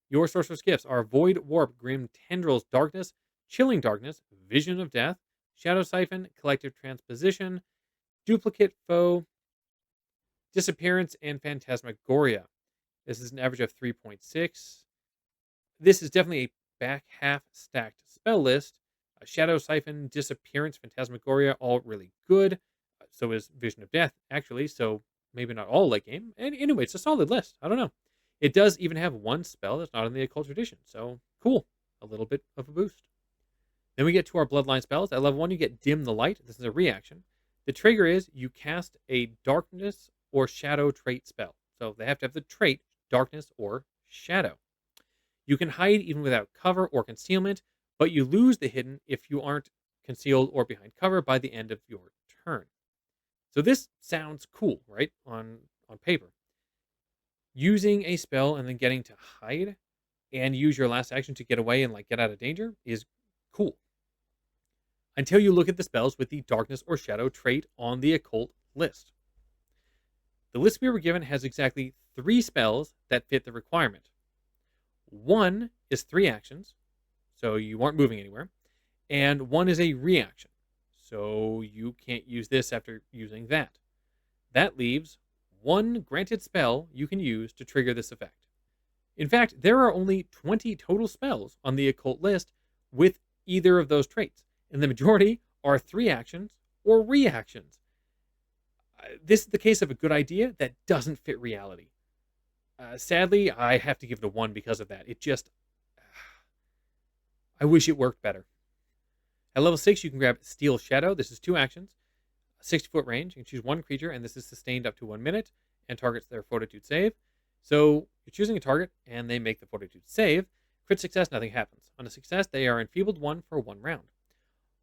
Your Sorcerer's gifts are Void, Warp, Grim Tendrils, Darkness, Chilling Darkness, Vision of Death, Shadow Siphon, Collective Transposition, Duplicate Foe, Disappearance, and Phantasmagoria. This is an average of 3.6. This is definitely a back half stacked spell list. Shadow Siphon, Disappearance, Phantasmagoria, all really good. So is Vision of Death, actually. So maybe not all late game. And anyway, it's a solid list. I don't know. It does even have one spell that's not in the occult tradition. So cool. A little bit of a boost. Then we get to our Bloodline spells. At level 1, you get Dim the Light. This is a reaction. The trigger is you cast a Darkness or Shadow trait spell. So they have to have the trait Darkness or Shadow. You can hide even without cover or concealment, but you lose the hidden if you aren't concealed or behind cover by the end of your turn. So this sounds cool, right? On paper. Using a spell and then getting to hide and use your last action to get away and like get out of danger is cool. Until you look at the spells with the Darkness or Shadow trait on the occult list. The list we were given has exactly 3 spells that fit the requirement. One is 3 actions, so you aren't moving anywhere, and one is a reaction, so you can't use this after using that. That leaves one granted spell you can use to trigger this effect. In fact, there are only 20 total spells on the occult list with either of those traits, and the majority are 3 actions or reactions. This is the case of a good idea that doesn't fit reality. Sadly, I have to give it a 1 because of that. It just, I wish it worked better. At level 6, you can grab Steel Shadow. This is 2 actions, a 60-foot range. You can choose 1 creature, and this is sustained up to 1 minute and targets their Fortitude save. So you're choosing a target, and they make the Fortitude save. Crit success, nothing happens. On a success, they are enfeebled 1 for 1 round.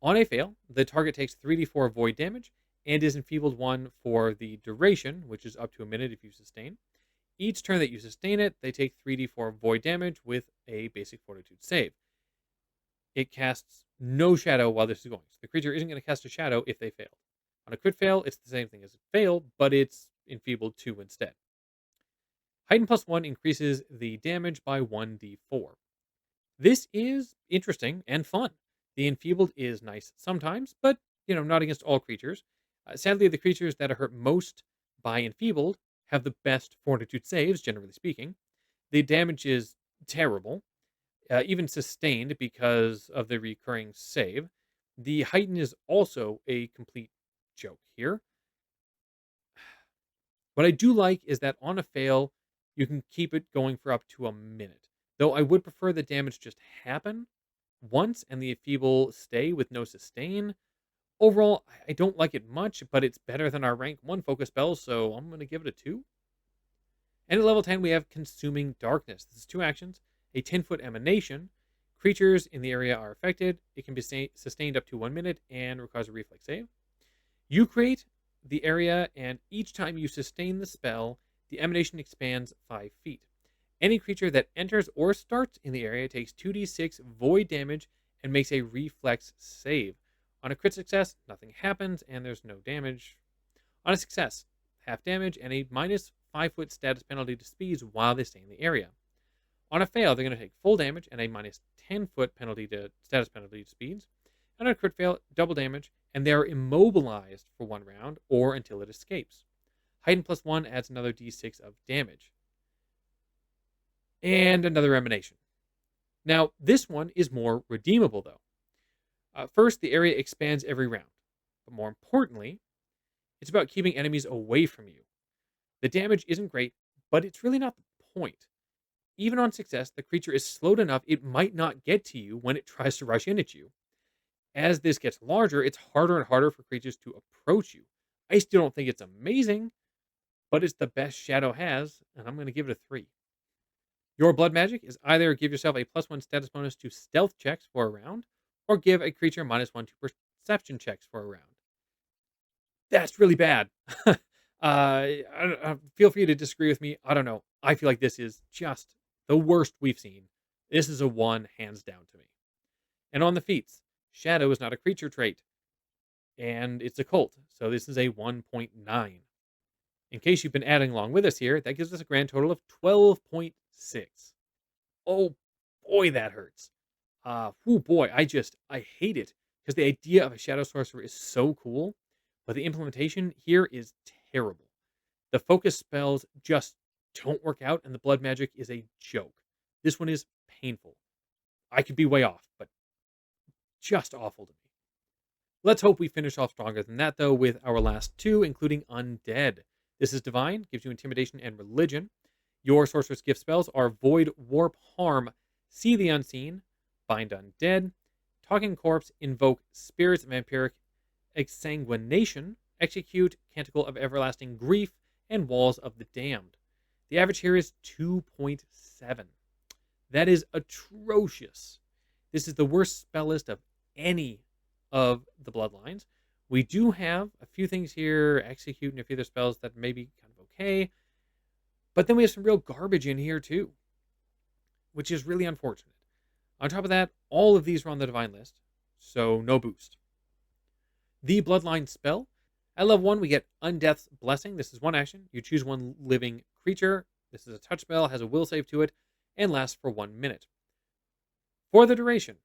On a fail, the target takes 3d4 void damage and is enfeebled 1 for the duration, which is up to a minute if you sustain. Each turn that you sustain it, they take 3d4 void damage with a basic Fortitude save. It casts no shadow while this is going. So the creature isn't going to cast a shadow if they fail. On a crit fail, it's the same thing as a fail, but it's enfeebled 2 instead. Heighten +1 increases the damage by 1d4. This is interesting and fun. The enfeebled is nice sometimes, but not against all creatures. Sadly, the creatures that are hurt most by enfeebled have the best fortitude saves, generally speaking. The damage is terrible, even sustained because of the recurring save. The heighten is also a complete joke here. What I do like is that on a fail, you can keep it going for up to a minute. Though I would prefer the damage just happen once and the enfeeble stay with no sustain. Overall, I don't like it much, but it's better than our rank 1 focus spell, so I'm going to give it a 2. And at level 10, we have Consuming Darkness. This is 2 actions, a 10-foot emanation. Creatures in the area are affected. It can be sustained up to 1 minute and requires a reflex save. You create the area, and each time you sustain the spell, the emanation expands 5 feet. Any creature that enters or starts in the area takes 2d6 void damage and makes a reflex save. On a crit success, nothing happens and there's no damage. On a success, half damage and a minus 5-foot status penalty to speeds while they stay in the area. On a fail, they're going to take full damage and a minus 10-foot penalty to status penalty to speeds. And on a crit fail, double damage, and they are immobilized for 1 round or until it escapes. Heighten +1 adds another d6 of damage. And another emanation. Now, this one is more redeemable, though. First, the area expands every round. But more importantly, it's about keeping enemies away from you. The damage isn't great, but it's really not the point. Even on success, the creature is slowed enough it might not get to you when it tries to rush in at you. As this gets larger, it's harder and harder for creatures to approach you. I still don't think it's amazing, but it's the best Shadow has, and I'm going to give it a 3. Your blood magic is either give yourself a +1 status bonus to stealth checks for a round, or give a creature -1 to perception checks for a round. That's really bad. Feel free to disagree with me. I don't know. I feel like this is just the worst we've seen. This is a 1 hands down to me. And on the feats, Shadow is not a creature trait, and it's a cult, so this is a 1.9. In case you've been adding along with us here, that gives us a grand total of 12.6. Oh boy, that hurts. Oh boy, I hate it because the idea of a Shadow Sorcerer is so cool, but the implementation here is terrible. The focus spells just don't work out, and the blood magic is a joke. This one is painful. I could be way off, but just awful to me. Let's hope we finish off stronger than that, though, with our last two, including Undead. This is Divine, gives you Intimidation and Religion. Your Sorcerer's Gift spells are Void, Warp, Harm, See the Unseen, Bind Undead, Talking Corpse, Invoke Spirits of Vampiric Exsanguination, Execute Canticle of Everlasting Grief, and Walls of the Damned. The average here is 2.7. That is atrocious. This is the worst spell list of any of the Bloodlines. We do have a few things here, Execute and a few other spells that may be kind of okay. But then we have some real garbage in here too, which is really unfortunate. On top of that, all of these are on the Divine list, so no boost. The Bloodline spell. At level 1, we get Undeath's Blessing. This is one action. You choose one living creature. This is a touch spell, has a will save to it, and lasts for 1 minute. For the duration,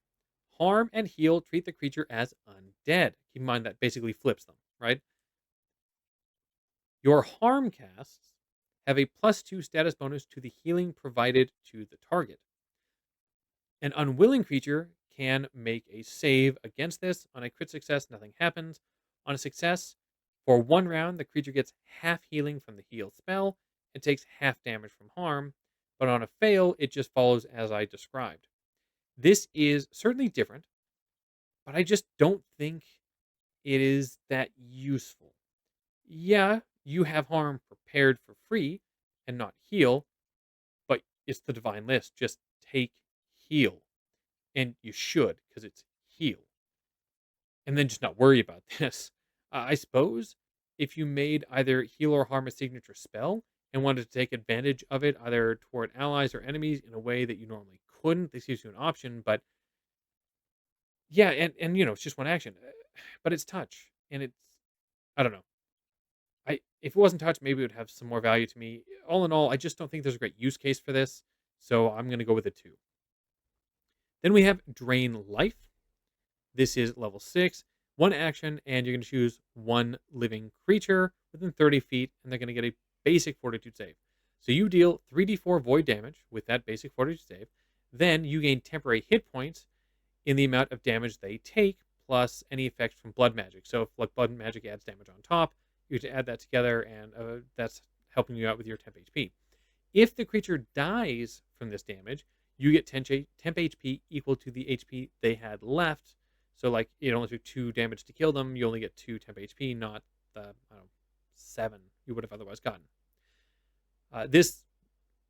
harm and heal treat the creature as undead. Keep in mind that basically flips them, right? Your harm casts have a +2 status bonus to the healing provided to the target. An unwilling creature can make a save against this. On a crit success, nothing happens. On a success, for 1 round, the creature gets half healing from the heal spell and takes half damage from harm. But on a fail, it just follows as I described. This is certainly different, but I just don't think it is that useful. Yeah, you have harm prepared for free and not heal, but it's the Divine list. Just take heal. And you should, because it's heal. And then just not worry about this. I suppose if you made either heal or harm a signature spell and wanted to take advantage of it either toward allies or enemies in a way that you normally couldn't, this gives you an option. But yeah, and it's just one action. But it's touch. And it's I don't know. If it wasn't touch, maybe it would have some more value to me. All in all, I just don't think there's a great use case for this. So I'm gonna go with a 2. Then we have Drain Life. This is level 6. One action, and you're going to choose one living creature within 30 feet, and they're going to get a basic Fortitude save. So you deal 3d4 void damage with that basic Fortitude save. Then you gain temporary hit points in the amount of damage they take, plus any effects from blood magic. So if like blood magic adds damage on top, you get to add that together, and that's helping you out with your temp HP. If the creature dies from this damage, you get temp HP equal to the HP they had left. So, like, it only took 2 damage to kill them. You only get 2 temp HP, not the 7 you would have otherwise gotten. This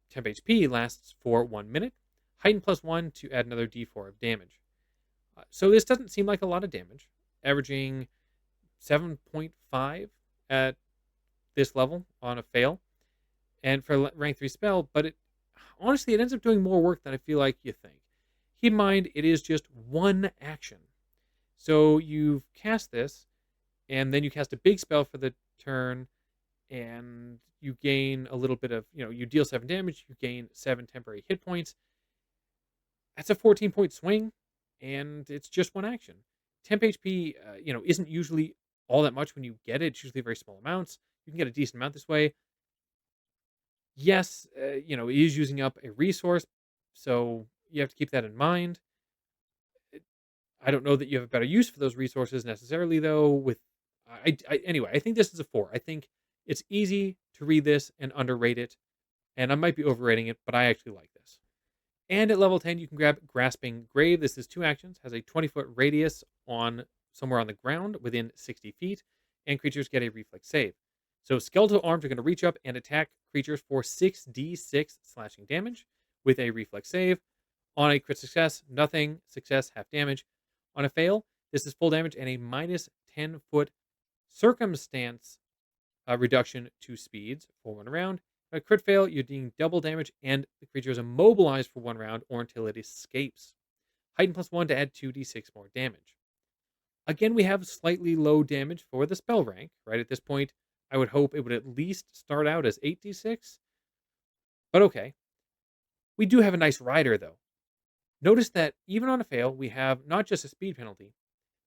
temp HP lasts for 1 minute. Heighten +1 to add another d4 of damage. So this doesn't seem like a lot of damage, averaging 7.5 at this level on a fail, and for rank 3 spell. But honestly, it ends up doing more work than I feel like you think. Keep in mind, it is just one action. So you've cast this, and then you cast a big spell for the turn, and you gain a little bit of, you deal 7 damage, you gain 7 temporary hit points. That's a 14-point swing, and it's just one action. Temp HP, isn't usually all that much when you get it. It's usually very small amounts. You can get a decent amount this way. Yes, it is using up a resource, so you have to keep that in mind. I don't know that you have a better use for those resources necessarily, though. Anyway, I think this is a 4. I think it's easy to read this and underrate it, and I might be overrating it, but I actually like this. And at level 10, you can grab Grasping Grave. This is 2 actions, has a 20-foot radius on somewhere on the ground within 60 feet, and creatures get a reflex save. So skeletal arms are going to reach up and attack creatures for 6d6 slashing damage with a reflex save. On a crit success, nothing. Success, half damage. On a fail, this is full damage and a minus 10-foot circumstance reduction to speeds for 1 round. A crit fail, you're dealing double damage, and the creature is immobilized for 1 round or until it escapes. Heighten +1 to add 2d6 more damage. Again, we have slightly low damage for the spell rank, right? At this point, I would hope it would at least start out as 8d6, but okay. We do have a nice rider, though. Notice that even on a fail, we have not just a speed penalty,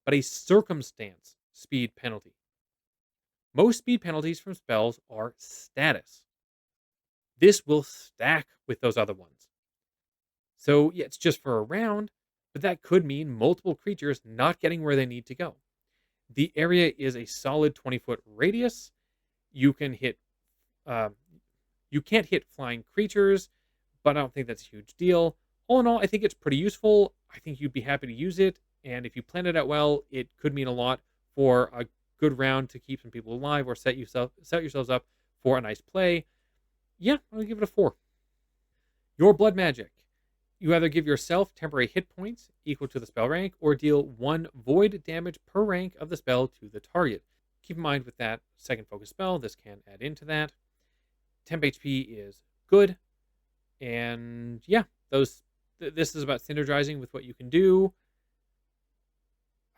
but a circumstance speed penalty. Most speed penalties from spells are status. This will stack with those other ones. So, yeah, it's just for a round, but that could mean multiple creatures not getting where they need to go. The area is a solid 20-foot radius. You can hit, uh, you can't hit flying creatures, but I don't think that's a huge deal. All in all, I think it's pretty useful. I think you'd be happy to use it, and if you plan it out well, it could mean a lot for a good round to keep some people alive or set yourselves up for a nice play. Yeah, I'll give it a 4. Your blood magic. You either give yourself temporary hit points equal to the spell rank or deal 1 void damage per rank of the spell to the target. Keep in mind with that second focus spell, this can add into that. Temp HP is good. And yeah, this is about synergizing with what you can do.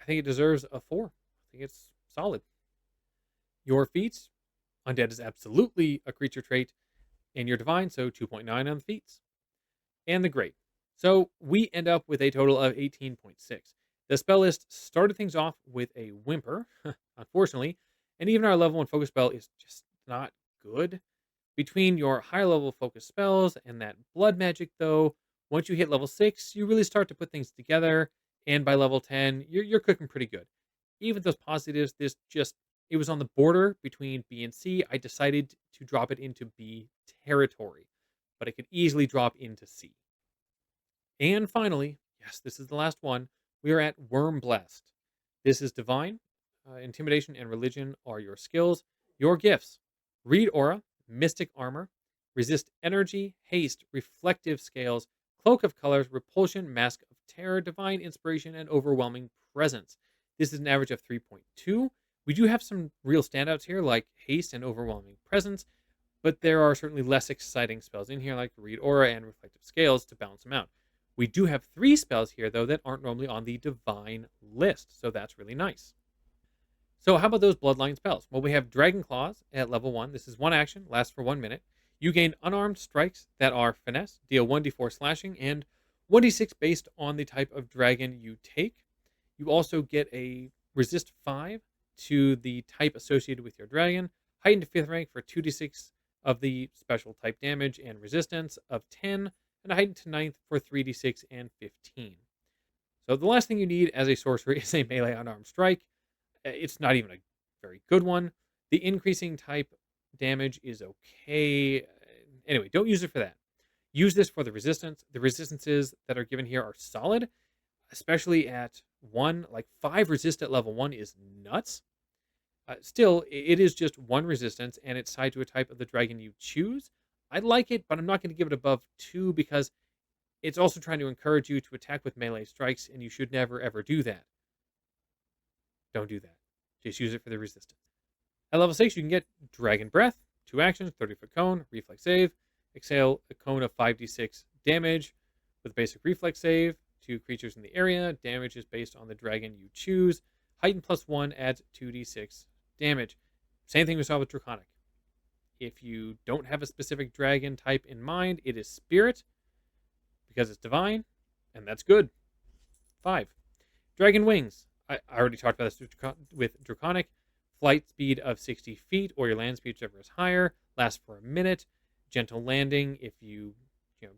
I think it deserves a 4. I think it's solid. Your feats. Undead is absolutely a creature trait. And your divine, so 2.9 on the feats. And the great. So we end up with a total of 18.6. The spell list started things off with a whimper, unfortunately, and even our level 1 focus spell is just not good. Between your higher level focus spells and that blood magic, though, once you hit level 6, you really start to put things together, and by level 10, you're cooking pretty good. Even those positives, it was on the border between B and C. I decided to drop it into B territory, but it could easily drop into C. And finally, yes, this is the last one. We are at Worm Blessed. This is divine. Intimidation and religion are your skills. Your gifts: read aura, mystic armor, resist energy, haste, reflective scales, cloak of colors, repulsion, mask of terror, divine inspiration, and overwhelming presence. This is an average of 3.2. We do have some real standouts here, like haste and overwhelming presence, but there are certainly less exciting spells in here, like read aura and reflective scales, to balance them out. We do have 3 spells here, though, that aren't normally on the divine list, so that's really nice. So how about those bloodline spells? Well, we have Dragon Claws at level 1. This is 1 action, lasts for 1 minute. You gain unarmed strikes that are finesse, deal 1d4 slashing, and 1d6 based on the type of dragon you take. You also get a resist 5 to the type associated with your dragon, heightened to 5th rank for 2d6 of the special type damage and resistance of 10, and a heightened to 9th for 3d6 and 15. So the last thing you need as a sorcerer is a melee unarmed strike. It's not even a very good one. The increasing type damage is okay. Anyway, don't use it for that. Use this for the resistance. The resistances that are given here are solid, especially at 1. Like 5 resist at level 1 is nuts. Still, it is just 1 resistance, and it's tied to a type of the dragon you choose. I like it, but I'm not going to give it above 2 because it's also trying to encourage you to attack with melee strikes, and you should never, ever do that. Don't do that. Just use it for the resistance. At level 6, you can get Dragon Breath, 2 actions, 30-foot cone, reflex save, exhale a cone of 5d6 damage with a basic reflex save to creatures in the area. Damage is based on the dragon you choose. Heighten +1 adds 2d6 damage. Same thing we saw with Draconic. If you don't have a specific dragon type in mind, it is Spirit because it's divine, and that's good. 5. Dragon Wings. I already talked about this with Draconic. Flight speed of 60 feet, or your land speed, whichever is higher. Lasts for a minute. Gentle landing if you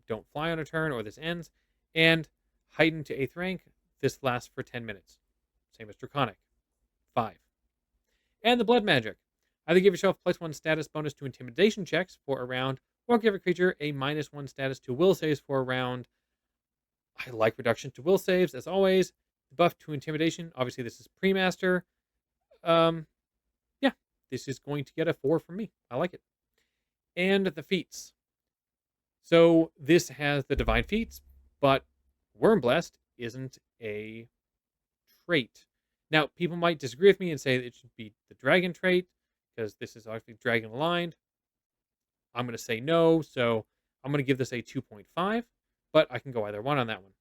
don't fly on a turn or this ends. And heightened to 8th rank. This lasts for 10 minutes. Same as Draconic. 5. And the Blood Magic. Either give yourself +1 status bonus to intimidation checks for a round, or give a creature a -1 status to will saves for a round. I like reduction to will saves, as always. The buff to intimidation. Obviously, this is pre-master. Um, yeah, this is going to get a 4 from me. I like it. And the feats. So this has the divine feats, but Worm Blessed isn't a trait. Now, people might disagree with me and say that it should be the dragon trait because this is actually dragon aligned. I'm going to say no, so I'm going to give this a 2.5, but I can go either one on that one.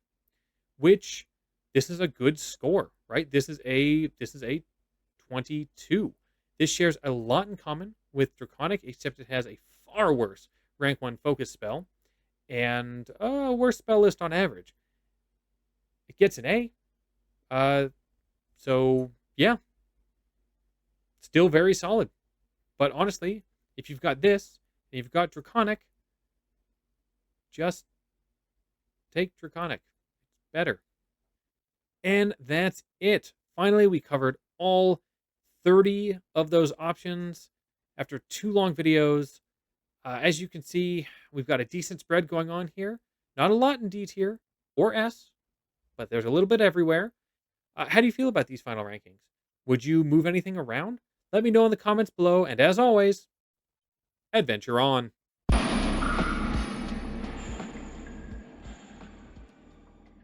Which this is a good score, right? This is a 22. This shares a lot in common with Draconic, except it has a far worse rank 1 focus spell and a worse spell list on average. It gets an A. So yeah, still very solid. But honestly, if you've got this and you've got Draconic, just take Draconic. It's better. And that's it. Finally, we covered all 30 of those options after 2 long videos. As you can see, we've got a decent spread going on here. Not a lot in D tier or S, but there's a little bit everywhere. How do you feel about these final rankings? Would you move anything around? Let me know in the comments below. And as always, adventure on.